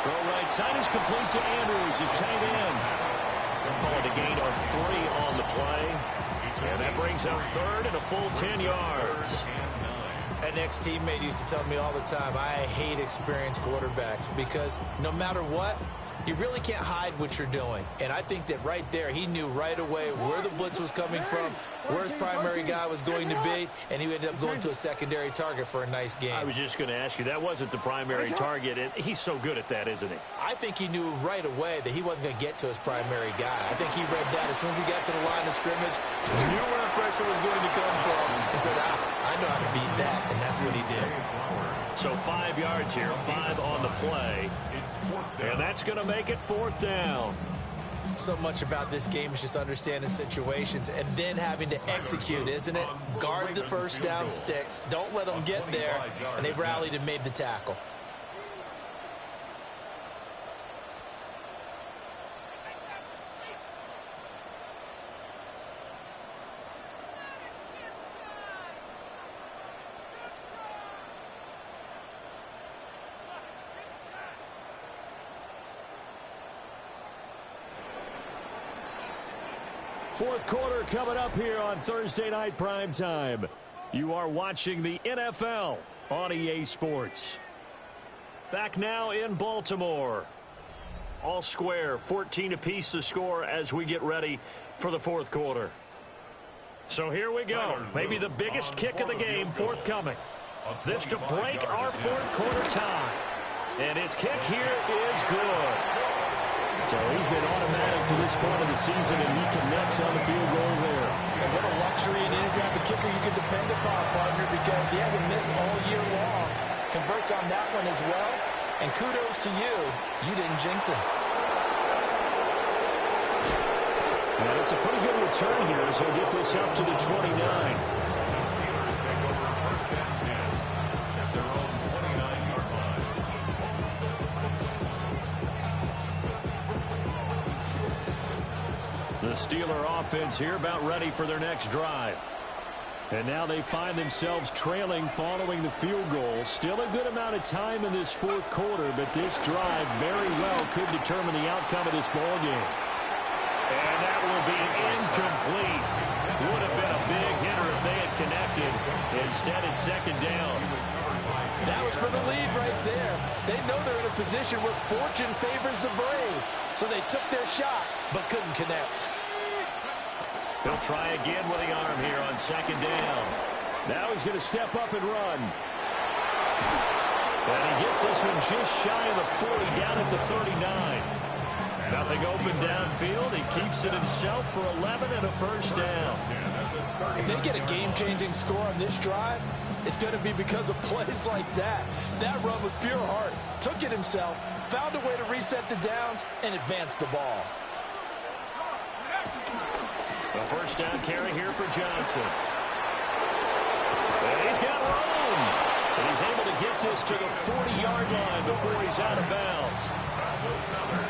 [SPEAKER 1] Throw right side is complete to Andrews, his tight end. Call it a gain of 3 on the play. And that brings up third and a full 10 yards.
[SPEAKER 2] An ex-teammate used to tell me all the time, I hate experienced quarterbacks because no matter what, you really can't hide what you're doing. And I think that right there, he knew right away where the blitz was coming from, where his primary guy was going to be, and he ended up going to a secondary target for a nice game.
[SPEAKER 1] I was just going to ask you, that wasn't the primary target. And he's so good at that, isn't he?
[SPEAKER 2] I think he knew right away that he wasn't going to get to his primary guy. I think he read that as soon as he got to the line of scrimmage, knew where the pressure was going to come from, and said, I know how to beat that, and that's what he did.
[SPEAKER 1] So 5 yards here, 5 on the play. And that's going to make it 4th down.
[SPEAKER 2] So much about this game is just understanding situations and then having to execute, isn't it? Guard the first down sticks. Don't let them get there. And they rallied and made the tackle.
[SPEAKER 1] Fourth quarter coming up here on Thursday Night Primetime. You are watching the NFL on EA Sports. Back now in Baltimore. All square, 14 apiece to score as we get ready for the fourth quarter. So here we go. Maybe the biggest kick of the game forthcoming. This to break our fourth quarter tie. And his kick here is good. So he's been automatic to this point of the season, and he connects on the field goal there.
[SPEAKER 2] And what a luxury it is to have a kicker you can depend upon, partner, because he hasn't missed all year long. Converts on that one as well. And kudos to you. You didn't jinx him.
[SPEAKER 1] And it's a pretty good return here as he'll get this up to the 29. The Steeler offense here about ready for their next drive. And now they find themselves trailing following the field goal. Still a good amount of time in this fourth quarter, but this drive very well could determine the outcome of this ball game. And that will be incomplete. Would have been a big hitter if they had connected. Instead, it's second down.
[SPEAKER 2] That was for the lead right there. They know they're in a position where fortune favors the brave. So they took their shot, but couldn't connect.
[SPEAKER 1] He'll try again with the arm here on second down. Now he's going to step up and run. And he gets this one just shy of the 40, down at the 39. Nothing open downfield. He keeps it himself for 11 and a first down.
[SPEAKER 2] If they get a game-changing score on this drive, it's going to be because of plays like that. That run was pure heart. Took it himself, found a way to reset the downs, and advance the ball.
[SPEAKER 1] A first down carry here for Johnson. And he's got room. And he's able to get this to the 40-yard line before he's out of bounds.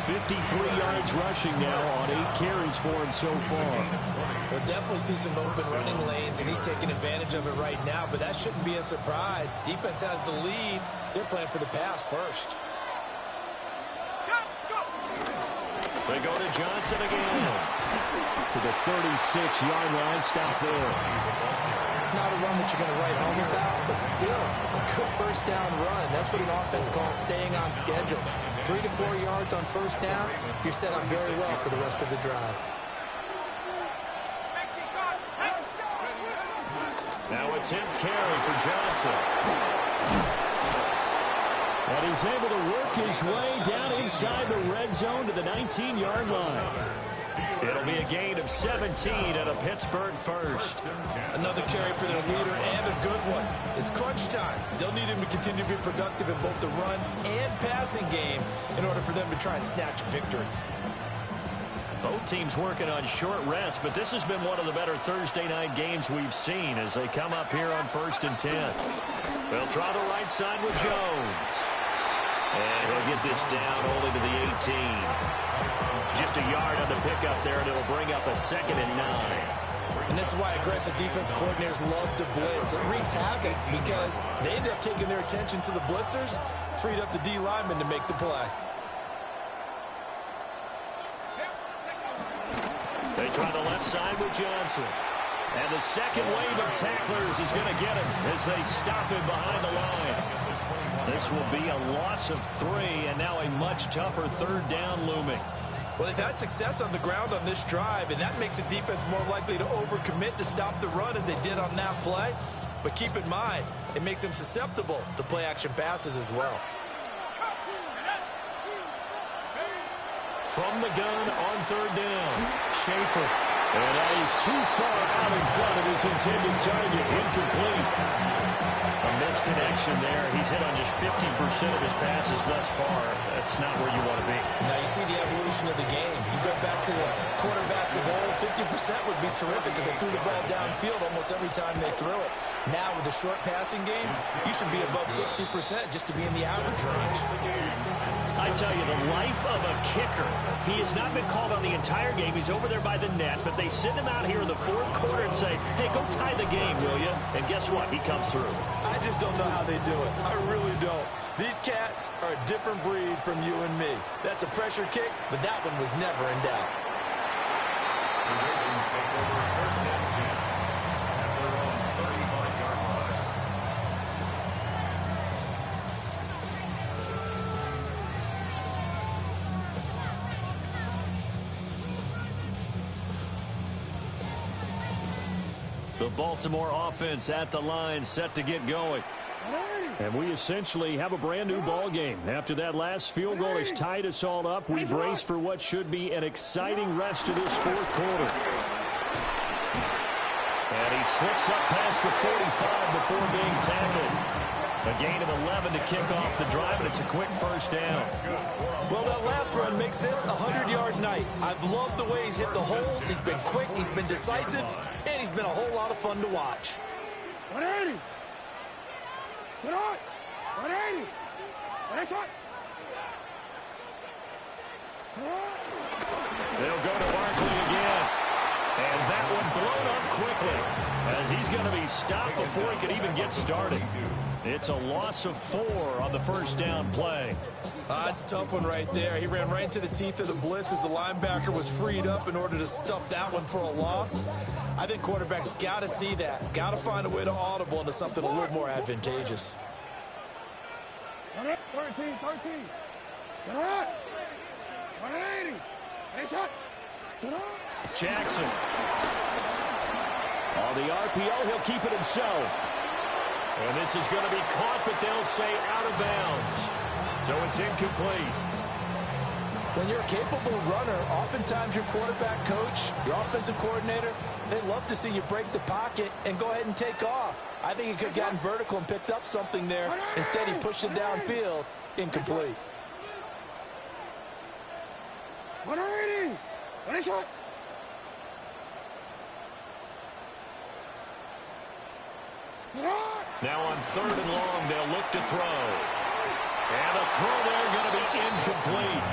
[SPEAKER 1] 53 yards rushing now on 8 carries for him so far.
[SPEAKER 2] We'll definitely see some open running lanes, and he's taking advantage of it right now, but that shouldn't be a surprise. Defense has the lead. They're playing for the pass first.
[SPEAKER 1] They go to Johnson again.
[SPEAKER 7] To the 36-yard line, stop there.
[SPEAKER 2] Not a run that you're going to write home about, but still a good first down run. That's what an offense calls staying on schedule. 3 to 4 yards on first down, you're set up very well for the rest of the drive.
[SPEAKER 1] Now a 10th carry for Johnson.
[SPEAKER 7] And he's able to work his way down inside the red zone to the 19-yard line.
[SPEAKER 1] It'll be a gain of 17 and a Pittsburgh first.
[SPEAKER 2] Another carry for their leader and a good one. It's crunch time. They'll need him to continue to be productive in both the run and passing game in order for them to try and snatch a victory.
[SPEAKER 1] Both teams working on short rest, but this has been one of the better Thursday night games we've seen as they come up here on 1st and 10. They'll try the right side with Jones. And he'll get this down only to the 18. Just a yard on the pickup there, and it'll bring up a 2nd and 9.
[SPEAKER 2] And this is why aggressive defense coordinators love to blitz. It wreaks havoc because they end up taking their attention to the blitzers, freed up the D lineman to make the play.
[SPEAKER 1] try the left side with Johnson. And the second wave of tacklers is going to get him as they stop him behind the line. This will be a loss of 3, and now a much tougher third down looming.
[SPEAKER 2] Well, they've had success on the ground on this drive, and that makes the defense more likely to overcommit to stop the run as they did on that play. But keep in mind, it makes them susceptible to play-action passes as well.
[SPEAKER 1] From the gun on third down, Schaefer.
[SPEAKER 7] And that is too far out in front of his intended target. Incomplete.
[SPEAKER 1] A misconnection there. He's hit on just 50% of his passes thus far. That's not where you want to be.
[SPEAKER 2] Now you see the evolution of the game. You go back to the quarterbacks of old, 50% would be terrific because they threw the ball downfield almost every time they threw it. Now with the short passing game, you should be above 60% just to be in the average range.
[SPEAKER 1] I tell you, the life of a kicker. He has not been called on the entire game. He's over there by the net, but they send him out here in the fourth quarter and say, hey, go tie the game, will you? And guess what? He comes through.
[SPEAKER 2] I just don't know how they do it. I really don't. These cats are a different breed from you and me. That's a pressure kick, but that one was never in doubt.
[SPEAKER 3] The Ravens take over first and 10 at their own 35-yard line.
[SPEAKER 1] The Baltimore offense at the line, set to get going.
[SPEAKER 7] And we essentially have a brand new ball game. After that last field goal has tied us all up, we brace for what should be an exciting rest of this fourth quarter.
[SPEAKER 1] And he slips up past the 45 before being tackled. A gain of 11 to kick off the drive, and it's a quick first down.
[SPEAKER 2] Well, that last run makes this a 100-yard night. I've loved the way he's hit the holes. He's been quick, he's been decisive, and he's been a whole lot of fun to watch.
[SPEAKER 6] 180. Sit on. 180. That's it.
[SPEAKER 1] They'll go to Barkley again. And that one blown up quickly as he's going to be stopped before he could even get started. It's a loss of 4 on the first down play.
[SPEAKER 2] That's a tough one right there. He ran right into the teeth of the blitz as the linebacker was freed up in order to stop that one for a loss. I think quarterbacks got to see that. Got to find a way to audible into something a little more advantageous.
[SPEAKER 6] 13. Get on. 180. That's it. Get on.
[SPEAKER 1] Jackson.
[SPEAKER 7] On the RPO, he'll keep it himself.
[SPEAKER 1] And this is going to be caught, but they'll say out of bounds. So it's incomplete.
[SPEAKER 2] When you're a capable runner, oftentimes your quarterback coach, your offensive coordinator, they love to see you break the pocket and go ahead and take off. I think he could have gotten vertical and picked up something there. Instead, he pushed it downfield. Incomplete.
[SPEAKER 6] 180. That's it.
[SPEAKER 1] Now on third and long, they'll look to throw. And a throw there going to be incomplete.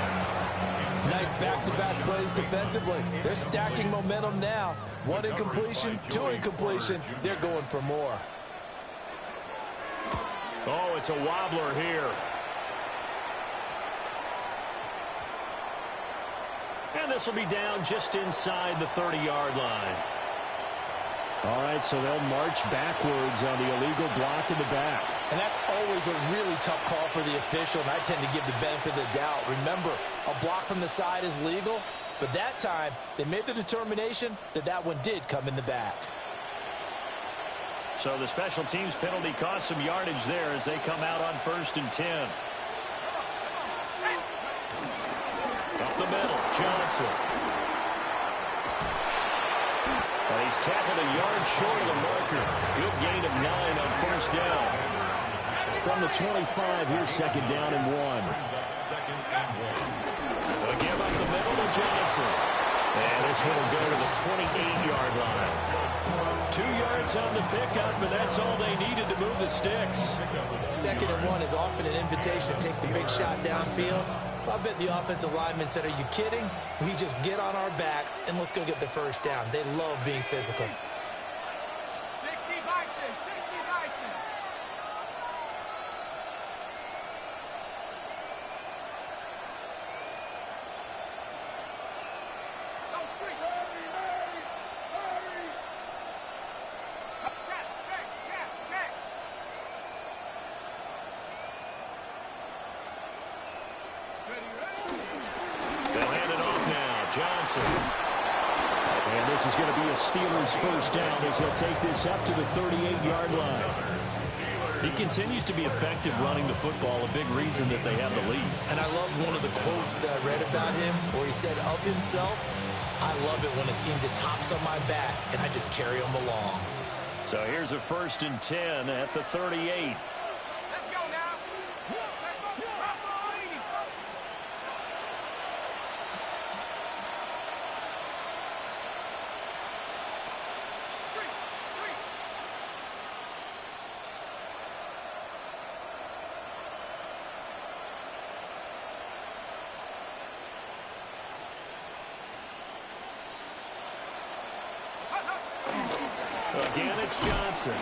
[SPEAKER 2] Nice back-to-back plays defensively. They're stacking momentum now. 1 incompletion, 2 incompletion. They're going for more.
[SPEAKER 1] Oh, it's a wobbler here. And this will be down just inside the 30-yard line.
[SPEAKER 7] All right, so they'll march backwards on the illegal block in the back.
[SPEAKER 2] And that's always a really tough call for the official, and I tend to give the benefit of the doubt. Remember, a block from the side is legal, but that time they made the determination that that one did come in the back.
[SPEAKER 1] So the special teams penalty cost some yardage there as they come out on 1st and 10. Up the middle, Johnson. And he's tackled a yard short of the marker. Good gain of 9 on first down.
[SPEAKER 7] From the 25, here's 2nd down and 1.
[SPEAKER 1] Again up the middle to Johnson. And this one will go to the 28-yard line. 2 yards on the pickup, and that's all they needed to move the sticks.
[SPEAKER 2] 2nd and 1 is often an invitation to take the big shot downfield. I bet the offensive linemen said, are you kidding? We just get on our backs and let's go get the first down. They love being physical.
[SPEAKER 4] 60 Bison, 60 Bison. Go street.
[SPEAKER 1] Johnson.
[SPEAKER 7] And this is going to be a Steelers first down as he'll take this up to the 38-yard line.
[SPEAKER 1] He continues to be effective running the football, a big reason that they have the lead.
[SPEAKER 2] And I love one of the quotes that I read about him where he said of himself, I love it when a team just hops on my back and I just carry them along.
[SPEAKER 1] So here's a 1st and 10 at the 38.
[SPEAKER 4] Let's go now.
[SPEAKER 1] Again, it's Johnson.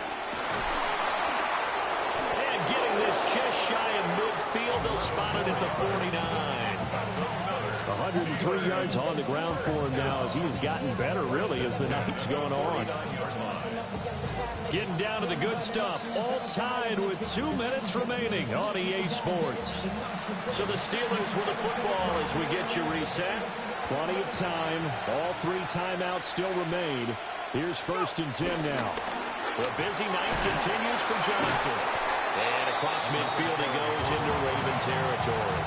[SPEAKER 1] And getting this just shy of midfield, they'll spot it at the 49.
[SPEAKER 7] 103 yards on the ground for him now as he has gotten better, really, as the night's going on.
[SPEAKER 1] Getting down to the good stuff, all tied with 2 minutes remaining on EA Sports. So the Steelers with the football as we get you reset.
[SPEAKER 7] Plenty of time. All 3 timeouts still remain. Here's 1st and 10 now.
[SPEAKER 1] The busy night continues for Johnson. And across midfield he goes into Raven territory.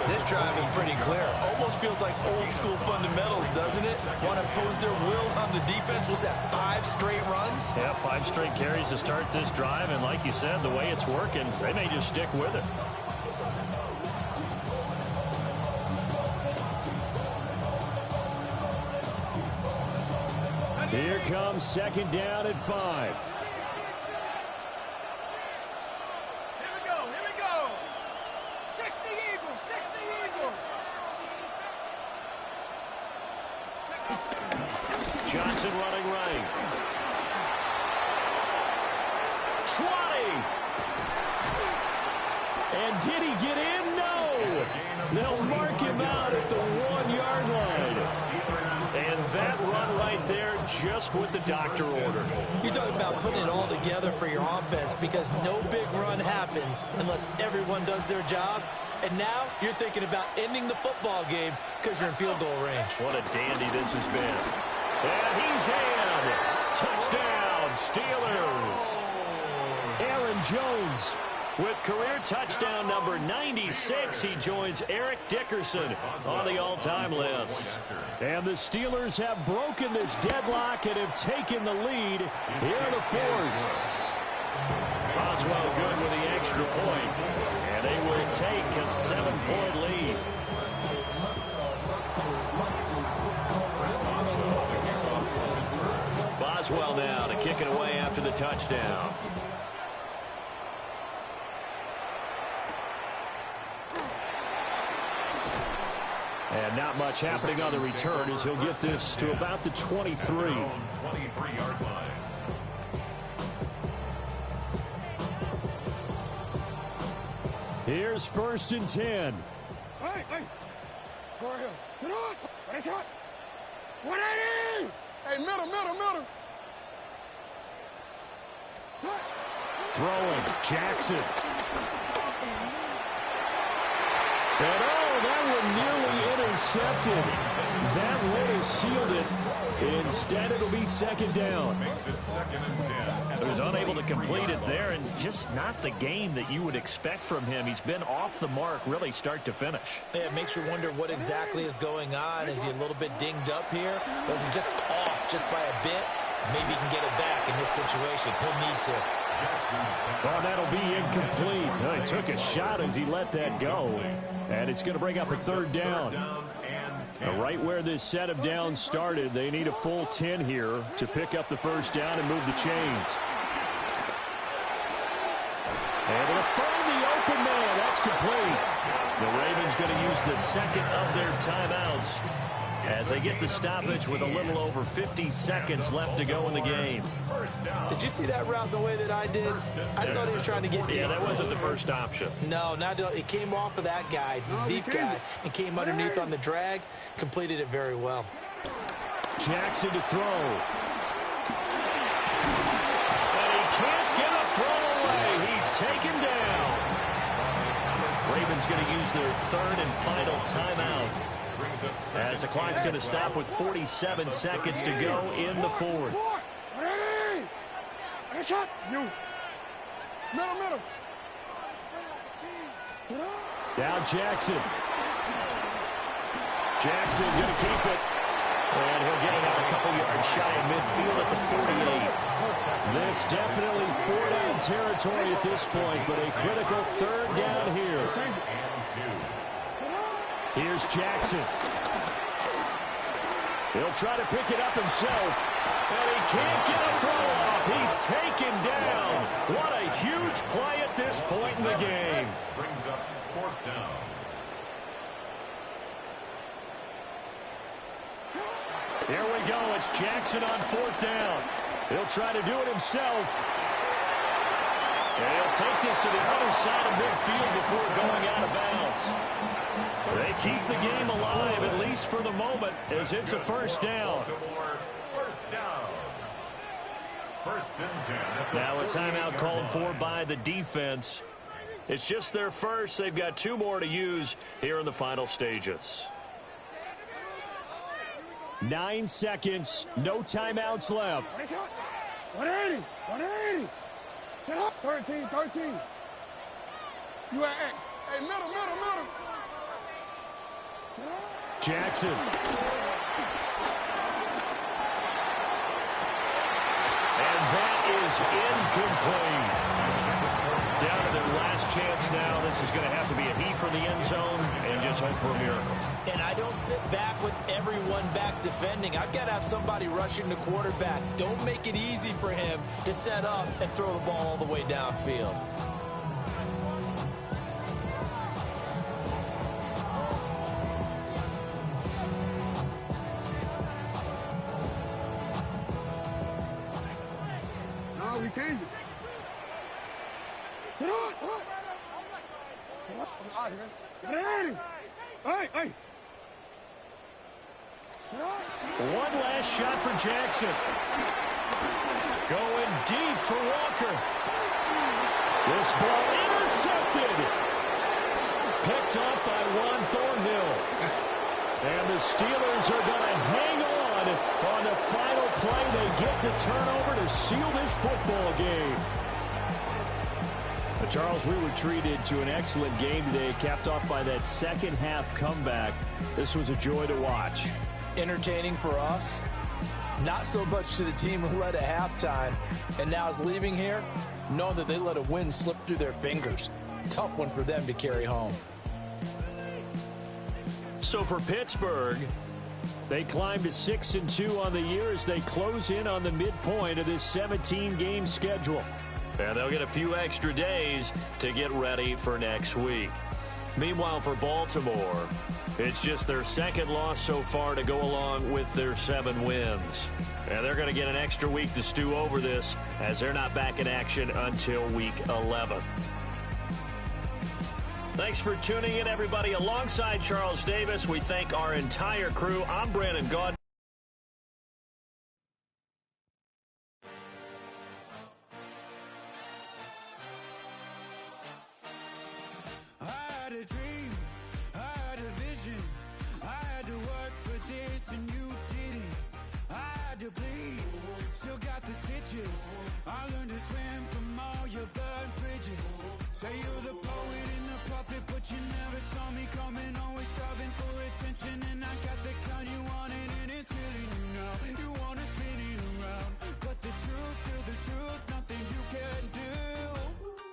[SPEAKER 2] This drive is pretty clear. Almost feels like old school fundamentals, doesn't it? Want to impose their will on the defense. Was that 5 straight runs?
[SPEAKER 1] Yeah, 5 straight carries to start this drive. And like you said, the way it's working, they may just stick with it.
[SPEAKER 7] Here comes 2nd down at 5.
[SPEAKER 4] Here we go. Here we go. 60 Eagles. 60 Eagles.
[SPEAKER 1] Johnson running right. 20.
[SPEAKER 7] And did he get in? No. They'll mark him out at the 1-yard line.
[SPEAKER 1] And that run right there just with the doctor order.
[SPEAKER 2] You talk about putting it all together for your offense because no big run happens unless everyone does their job. And now you're thinking about ending the football game because you're in field goal range.
[SPEAKER 1] What a dandy this has been. And he's in. Touchdown, Steelers.
[SPEAKER 7] Aaron Jones.
[SPEAKER 1] With career touchdown number 96, he joins Eric Dickerson on the all-time list.
[SPEAKER 7] And the Steelers have broken this deadlock and have taken the lead here in the 4th.
[SPEAKER 1] Boswell good with the extra point, and they will take a 7-point lead. Boswell now to kick it away after the touchdown.
[SPEAKER 7] And not much happening on the return as he'll get this to about the 23.
[SPEAKER 3] 23-yard line.
[SPEAKER 7] Here's 1st and 10.
[SPEAKER 6] Hey, hey. Go ahead. To the hook. What shot? 180. Hey, middle.
[SPEAKER 7] Throwing. Jackson. And that one nearly intercepted. That would have sealed it. Instead, it'll be 2nd down.
[SPEAKER 3] Makes it 2nd and 10.
[SPEAKER 1] So he's unable to complete it there, and just not the game that you would expect from him. He's been off the mark really start to finish.
[SPEAKER 2] Yeah, it makes you wonder what exactly is going on. Is he a little bit dinged up here? Or is he just off just by a bit? Maybe he can get it back in this situation. He'll need to.
[SPEAKER 7] Oh, that'll be incomplete. Well, he took a shot as he let that go. And it's going to bring up a 3rd down. Right where this set of downs started, they need a full 10 here to pick up the 1st down and move the chains. And they'll find the open man. That's complete.
[SPEAKER 1] The Ravens going to use the 2nd of their timeouts as they get the stoppage with a little over 50 seconds left to go in the game.
[SPEAKER 2] Did you see that route the way that I did? I thought he was trying to get deep.
[SPEAKER 1] Yeah, that wasn't the first option.
[SPEAKER 2] No, it came off of that guy, the deep guy, and came underneath on the drag, completed it very well.
[SPEAKER 7] Jackson to throw.
[SPEAKER 1] And he can't get a throw away. He's taken down. Ravens going to use their 3rd and final timeout
[SPEAKER 3] brings up second.
[SPEAKER 1] As the clock's going to stop with 47 seconds to go in the fourth.
[SPEAKER 6] Ready? Ready, shot. You. Middle.
[SPEAKER 1] Now Jackson. Jackson going to keep it. And he'll get it out a couple yards shy of midfield at the 48. This definitely four-down territory at this point, but a critical third down here. Here's Jackson. He'll try to pick it up himself, and he can't get a throw off. He's taken down. What a huge play at this point in the game.
[SPEAKER 3] Brings up fourth down.
[SPEAKER 1] Here we go. It's Jackson on fourth down. He'll try to do it himself. And he'll take this to the other side of midfield before going out of bounds. They keep the game alive, at least for the moment, as it's a first down.
[SPEAKER 3] First down. First and 10.
[SPEAKER 1] Now a timeout called for by the defense. It's just their first. They've got two more to use here in the final stages. 9 seconds, no timeouts left.
[SPEAKER 6] 180. Set up. 13. You at X. Hey, middle.
[SPEAKER 1] Jackson. And that is incomplete. Down to their last chance now. This is going to have to be a heave for the end zone and just hope for a miracle.
[SPEAKER 2] And I don't sit back with everyone back defending. I've got to have somebody rushing the quarterback. Don't make it easy for him to set up and throw the ball all the way downfield.
[SPEAKER 6] No, we change it. Sit on. Ready? Hey.
[SPEAKER 1] One last shot for Jackson. Going deep for Walker. This ball intercepted. Picked up by Juan Thornhill. And the Steelers are going to hang on the final play. They get the turnover to seal this football game. Charles, we were treated to an excellent game today, capped off by that second half comeback. This was a joy to watch.
[SPEAKER 2] Entertaining for us, not so much to the team who led at halftime and now is leaving here, knowing that they let a win slip through their fingers. Tough one for them to carry home.
[SPEAKER 1] So for Pittsburgh, they climb to 6-2 on the year as they close in on the midpoint of this 17-game schedule. And they'll get a few extra days to get ready for next week. Meanwhile, for Baltimore, it's just their second loss so far to go along with their 7 wins. And they're going to get an extra week to stew over this as they're not back in action until week 11. Thanks for tuning in, everybody. Alongside Charles Davis, we thank our entire crew. I'm Brandon Gaudin.
[SPEAKER 8] I learned to swim from all your burned bridges. Say you're the poet and the prophet, but you never saw me coming. Always starving for attention, and I got the kind you wanted, and it's killing you now. You wanna spin it around, but the truth's still the truth. Nothing you can do.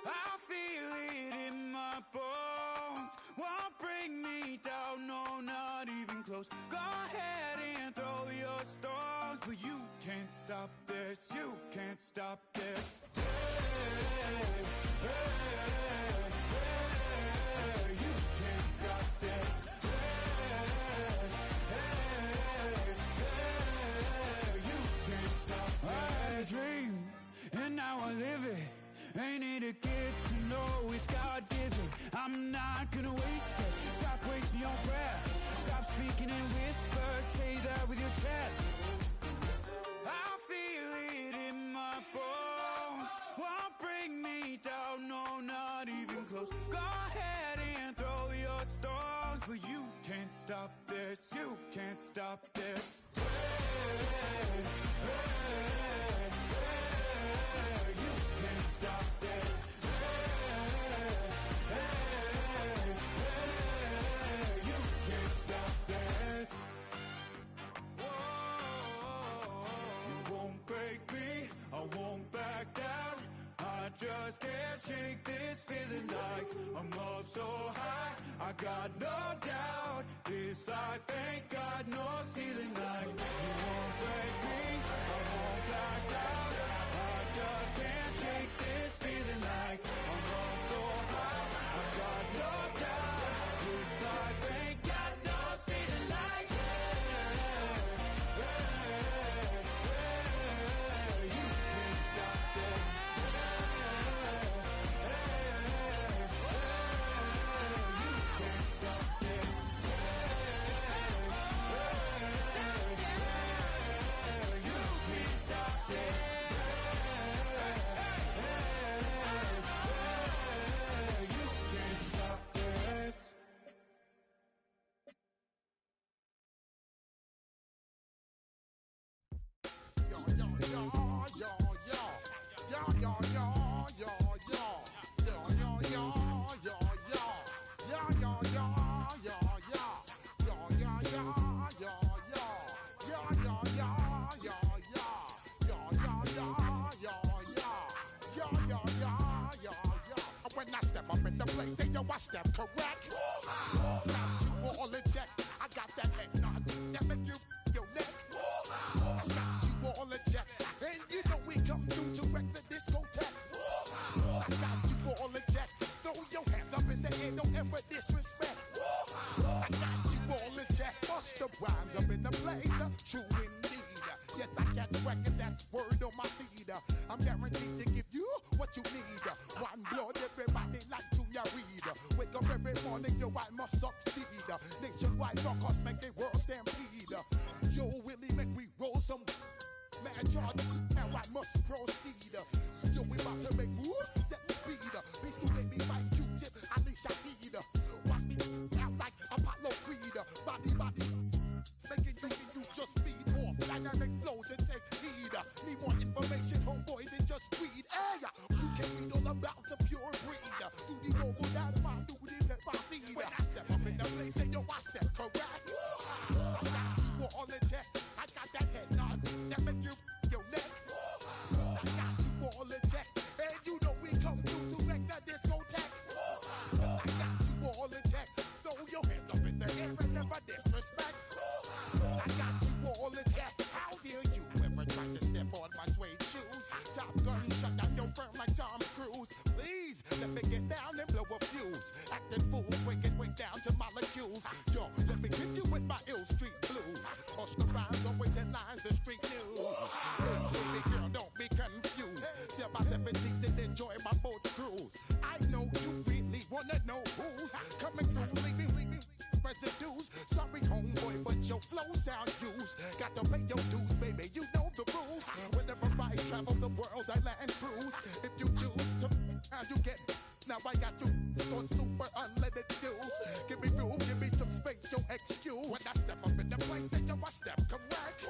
[SPEAKER 8] I feel it in my bones. Won't bring me down, no, not even close. Go ahead and throw your stones, but you can't stop this. You can't stop this. Hey, hey, hey, you can't stop this. Hey, you can't stop this. I had a dream, and now I live it. Ain't it a gift to know it's God-given? I'm not gonna waste it. Stop wasting your breath. Stop speaking in whispers. Say that with your chest. I feel it in my bones. Won't bring me down, no, not even close. Go ahead and throw your stones, but you can't stop this, you can't stop this. You can't stop this. You can't stop this. You won't break me, I won't back down. I just can't shake this feeling like I'm up so high. I got no doubt this life ain't got no ceiling like you won't break me, I won't back down. I just can't shake this feeling like I'm up so high. I got no doubt this life ain't got no ceiling like you can't stop this.
[SPEAKER 9] When I step up in the place, say yo, I step correct. Got you all in check. I got that head nod that make you your neck. I got you all in check, and you know we come through to wreck the discotheque. I got you all in check. Throw your hands up in the air, don't ever disrespect. I got you all in check. Bust the rhymes up in the place, true indeed. Yes, I can't reckon that's word on my feed. I'm guaranteed to give you what you need. One blood, everybody like Junior Reed. Wake up every morning, yo, I must succeed. Nationwide rockers make the world stampede. Yo, Willie, make we roll some mad charge. Now I must proceed. Yo, we about to make moves, set speed. Peace to baby, Vice Q-Tip, Alicia Heed. Watch me out like Apollo Creed. Body, making you just feed off dynamic flows and take heed. Need more information, homeboy, than just read. Hey, you can read all about the pure breed. Do the noble dance, my do the pepper seed. When I step up in the place, say yo, I step correct. I got you all in check. I got that head nod that make you your neck. I got you all in check, and you know we come through to wreck the discotheque. I got you all in check. Throw your hands up in the air and never disrespect. I got you all in check. How dare you ever try to step on my suede shoes? Top Gun shut down your firm like Tom Cruise. Please let me get down and blow a fuse. Acting fool, breaking way down to molecules. Yo, let me hit you with my ill street blues. Hush the rhymes, always in lines, the street news. Hey, baby girl, don't be confused. Step by 17 and enjoy my boat cruise. I know you really wanna know who's coming through, leaving residues. Sorry, homeboy, but your flow sound used. Got to pay your dues, baby, you know the rules. Whenever I travel the world, I land cruise. If you choose to, how you get. Now I got you on super unleaded fuels. Give me room, give me some space, your excuse. When I step up in the place, then I step correct.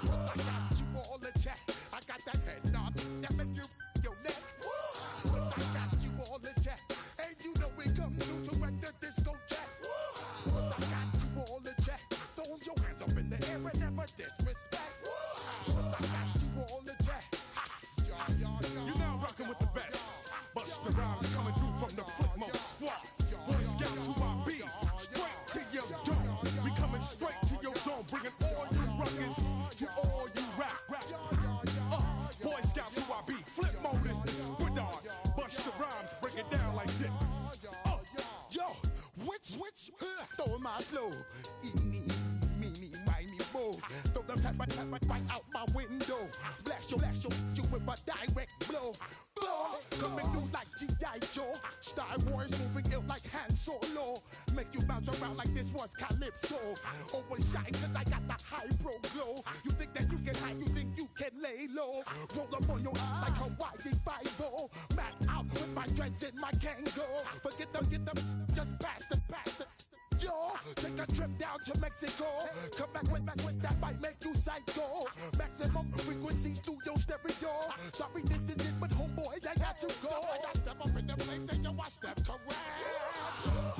[SPEAKER 9] But I got you all in check. I got that head nod that make you your neck. But I got you all in check, and you know we come through to wreck the discotheque. But I got you all in check. Throw your hands up in the air and never disrespect. But I got you all in check.
[SPEAKER 10] You're now rocking with the best. Bust the rhymes coming through from the footmost squad. Boy Scouts who I be. Straight to your dome. We coming straight to your dome. Bringing all you ruckus to all you rap. Boy Scouts who I be. Flip mode is the squid on. Bust the rhymes, break it down like this.
[SPEAKER 9] Yo, which stole my flow? Eeny, meeny, miny, mo. Throw them type right out my window. Blast you with a direct blow. Coming through like G.I. Joe. Star Wars moving ill like Han Solo. Make you bounce around like this was Calypso. Always shine cause I got the high pro glow. You think that you can hide, you think you can lay low. Roll up on your eye like Hawaii 5-0. Mac out with my dreads in my Kango. Forget them, just pass the. Yo, take a trip down to Mexico. Come back with that might make you psycho. Maximum frequency studio stereo. Sorry, this is it, but homeboy, I got to go. I step up in the place and yo, I step correct.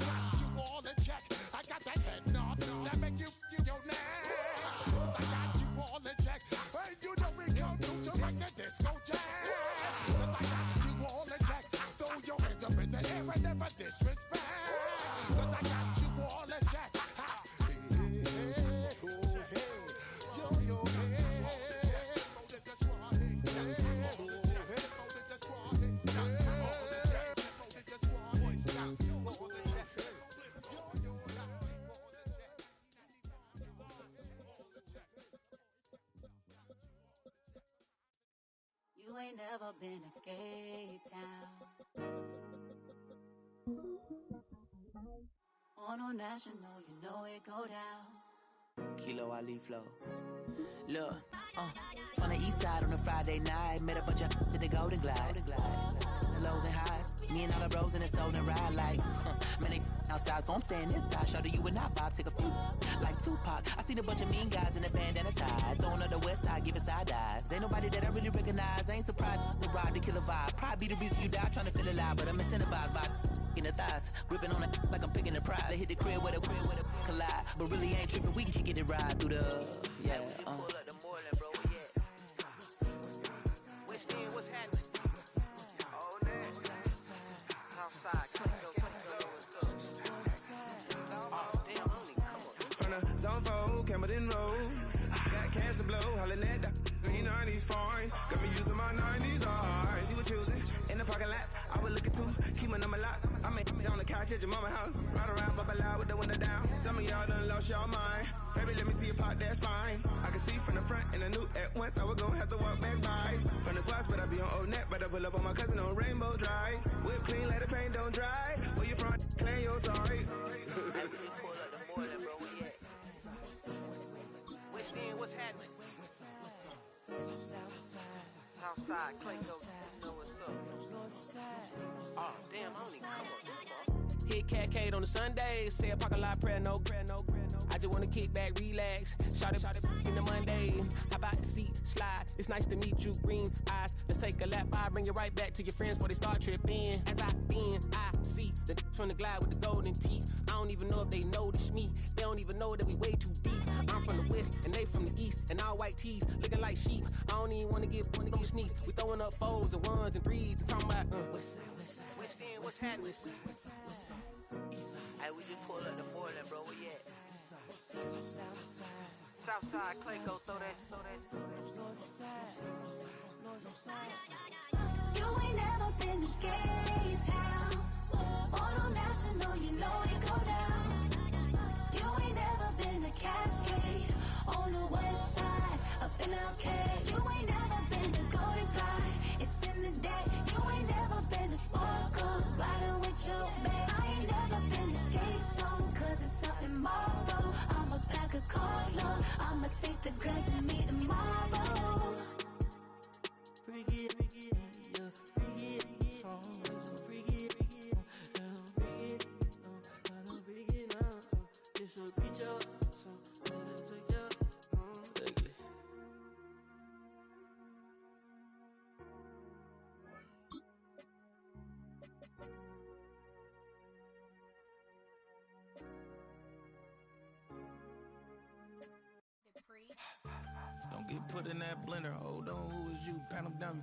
[SPEAKER 9] Got you all in check. I got that head nod that make you your neck. I got you all in check. And you know we come through to make the disco jack. I got you all in check. Throw your hands up in the air and never disrespect. Cause I got you all in check.
[SPEAKER 11] You ain't never been in skate town. On a national, you know it go down.
[SPEAKER 12] Kilo Ali flow. Look, from the east side on a Friday night, met a bunch of to the Golden Glide. The lows and highs, me and all the bros in a stolen ride like, man, they outside, so I'm staying inside. Show you and I vibe, take a few, like Tupac. I seen a bunch of mean guys in a bandana tie, throwing up the west side, giving side eyes. Ain't nobody that I really recognize, I ain't surprised to ride the killer vibe. Probably be the reason you die trying to feel alive, but I'm incentivized by in the thighs, gripping on it like I'm picking the prize. They hit the crib with a collide, but really ain't tripping. We can kick it and ride through the yeah. Pull up the Moreland, bro. Yeah. Which team? What's happening? Oh, man. Southside, come on. Oh, damn, homie, come on.
[SPEAKER 13] From the zone 4, Campbellton Road. Got cash to blow, hollin' at the 90s foreign. Got me using my 90s, alright. She was choosing in the parking lot. I was looking too, keep my number locked. I made on the couch at your mama house. Ride around, bubble loud with the window down. Some of y'all done lost y'all mind. Baby, let me see you pop that spine. I can see from the front and I knew at once I was gonna have to walk back by. From the spots, but I be on Old Net. But I pull up on my cousin on Rainbow Drive. Whip clean, let the paint don't dry. Where you from? Claim your sorry.
[SPEAKER 12] Pull up the Moreland, bro. Where you at? Which team? What's happening? Southside, Clayco, you know what's up. Oh, damn, homie, come on. Hit Catcade on the Sundays, say a parking lot prayer, no. I just wanna kick back, relax, shout it in the Monday. How about the seat, slide, it's nice to meet you, green eyes. Let's take a lap, I bring you right back to your friends before they start tripping. As I see the from the glide with the golden teeth. I don't even know if they notice me, they don't even know that we way too deep. I'm from the west, and they from the east, and all white tees, looking like sheep. I don't even wanna get sneaks. We throwing up 4s and 1s and 3s and talking about west side. What's happening? Hey, we just pull up the Moreland, bro. Where you at? Southside, Clayco, throw that.
[SPEAKER 11] You ain't never been to skate town. On a national, you know it go down. You ain't never been to Cascade. On the west side, up in LK. You ain't never been to Golden Glide. It's in the day. You ain't never been to Sparkles. Gliding with your babe. I ain't never been to Skate Zone. Cause it's out in Marlboro. I'ma pack a carload. I'ma take the grass and meet tomorrow.
[SPEAKER 12] Bring it, yeah, bring it, so bring it, bring it now. This will reach out, so let it take out, ugly.
[SPEAKER 14] Don't get put in that blender. Hold on, who is you? Pat 'em down.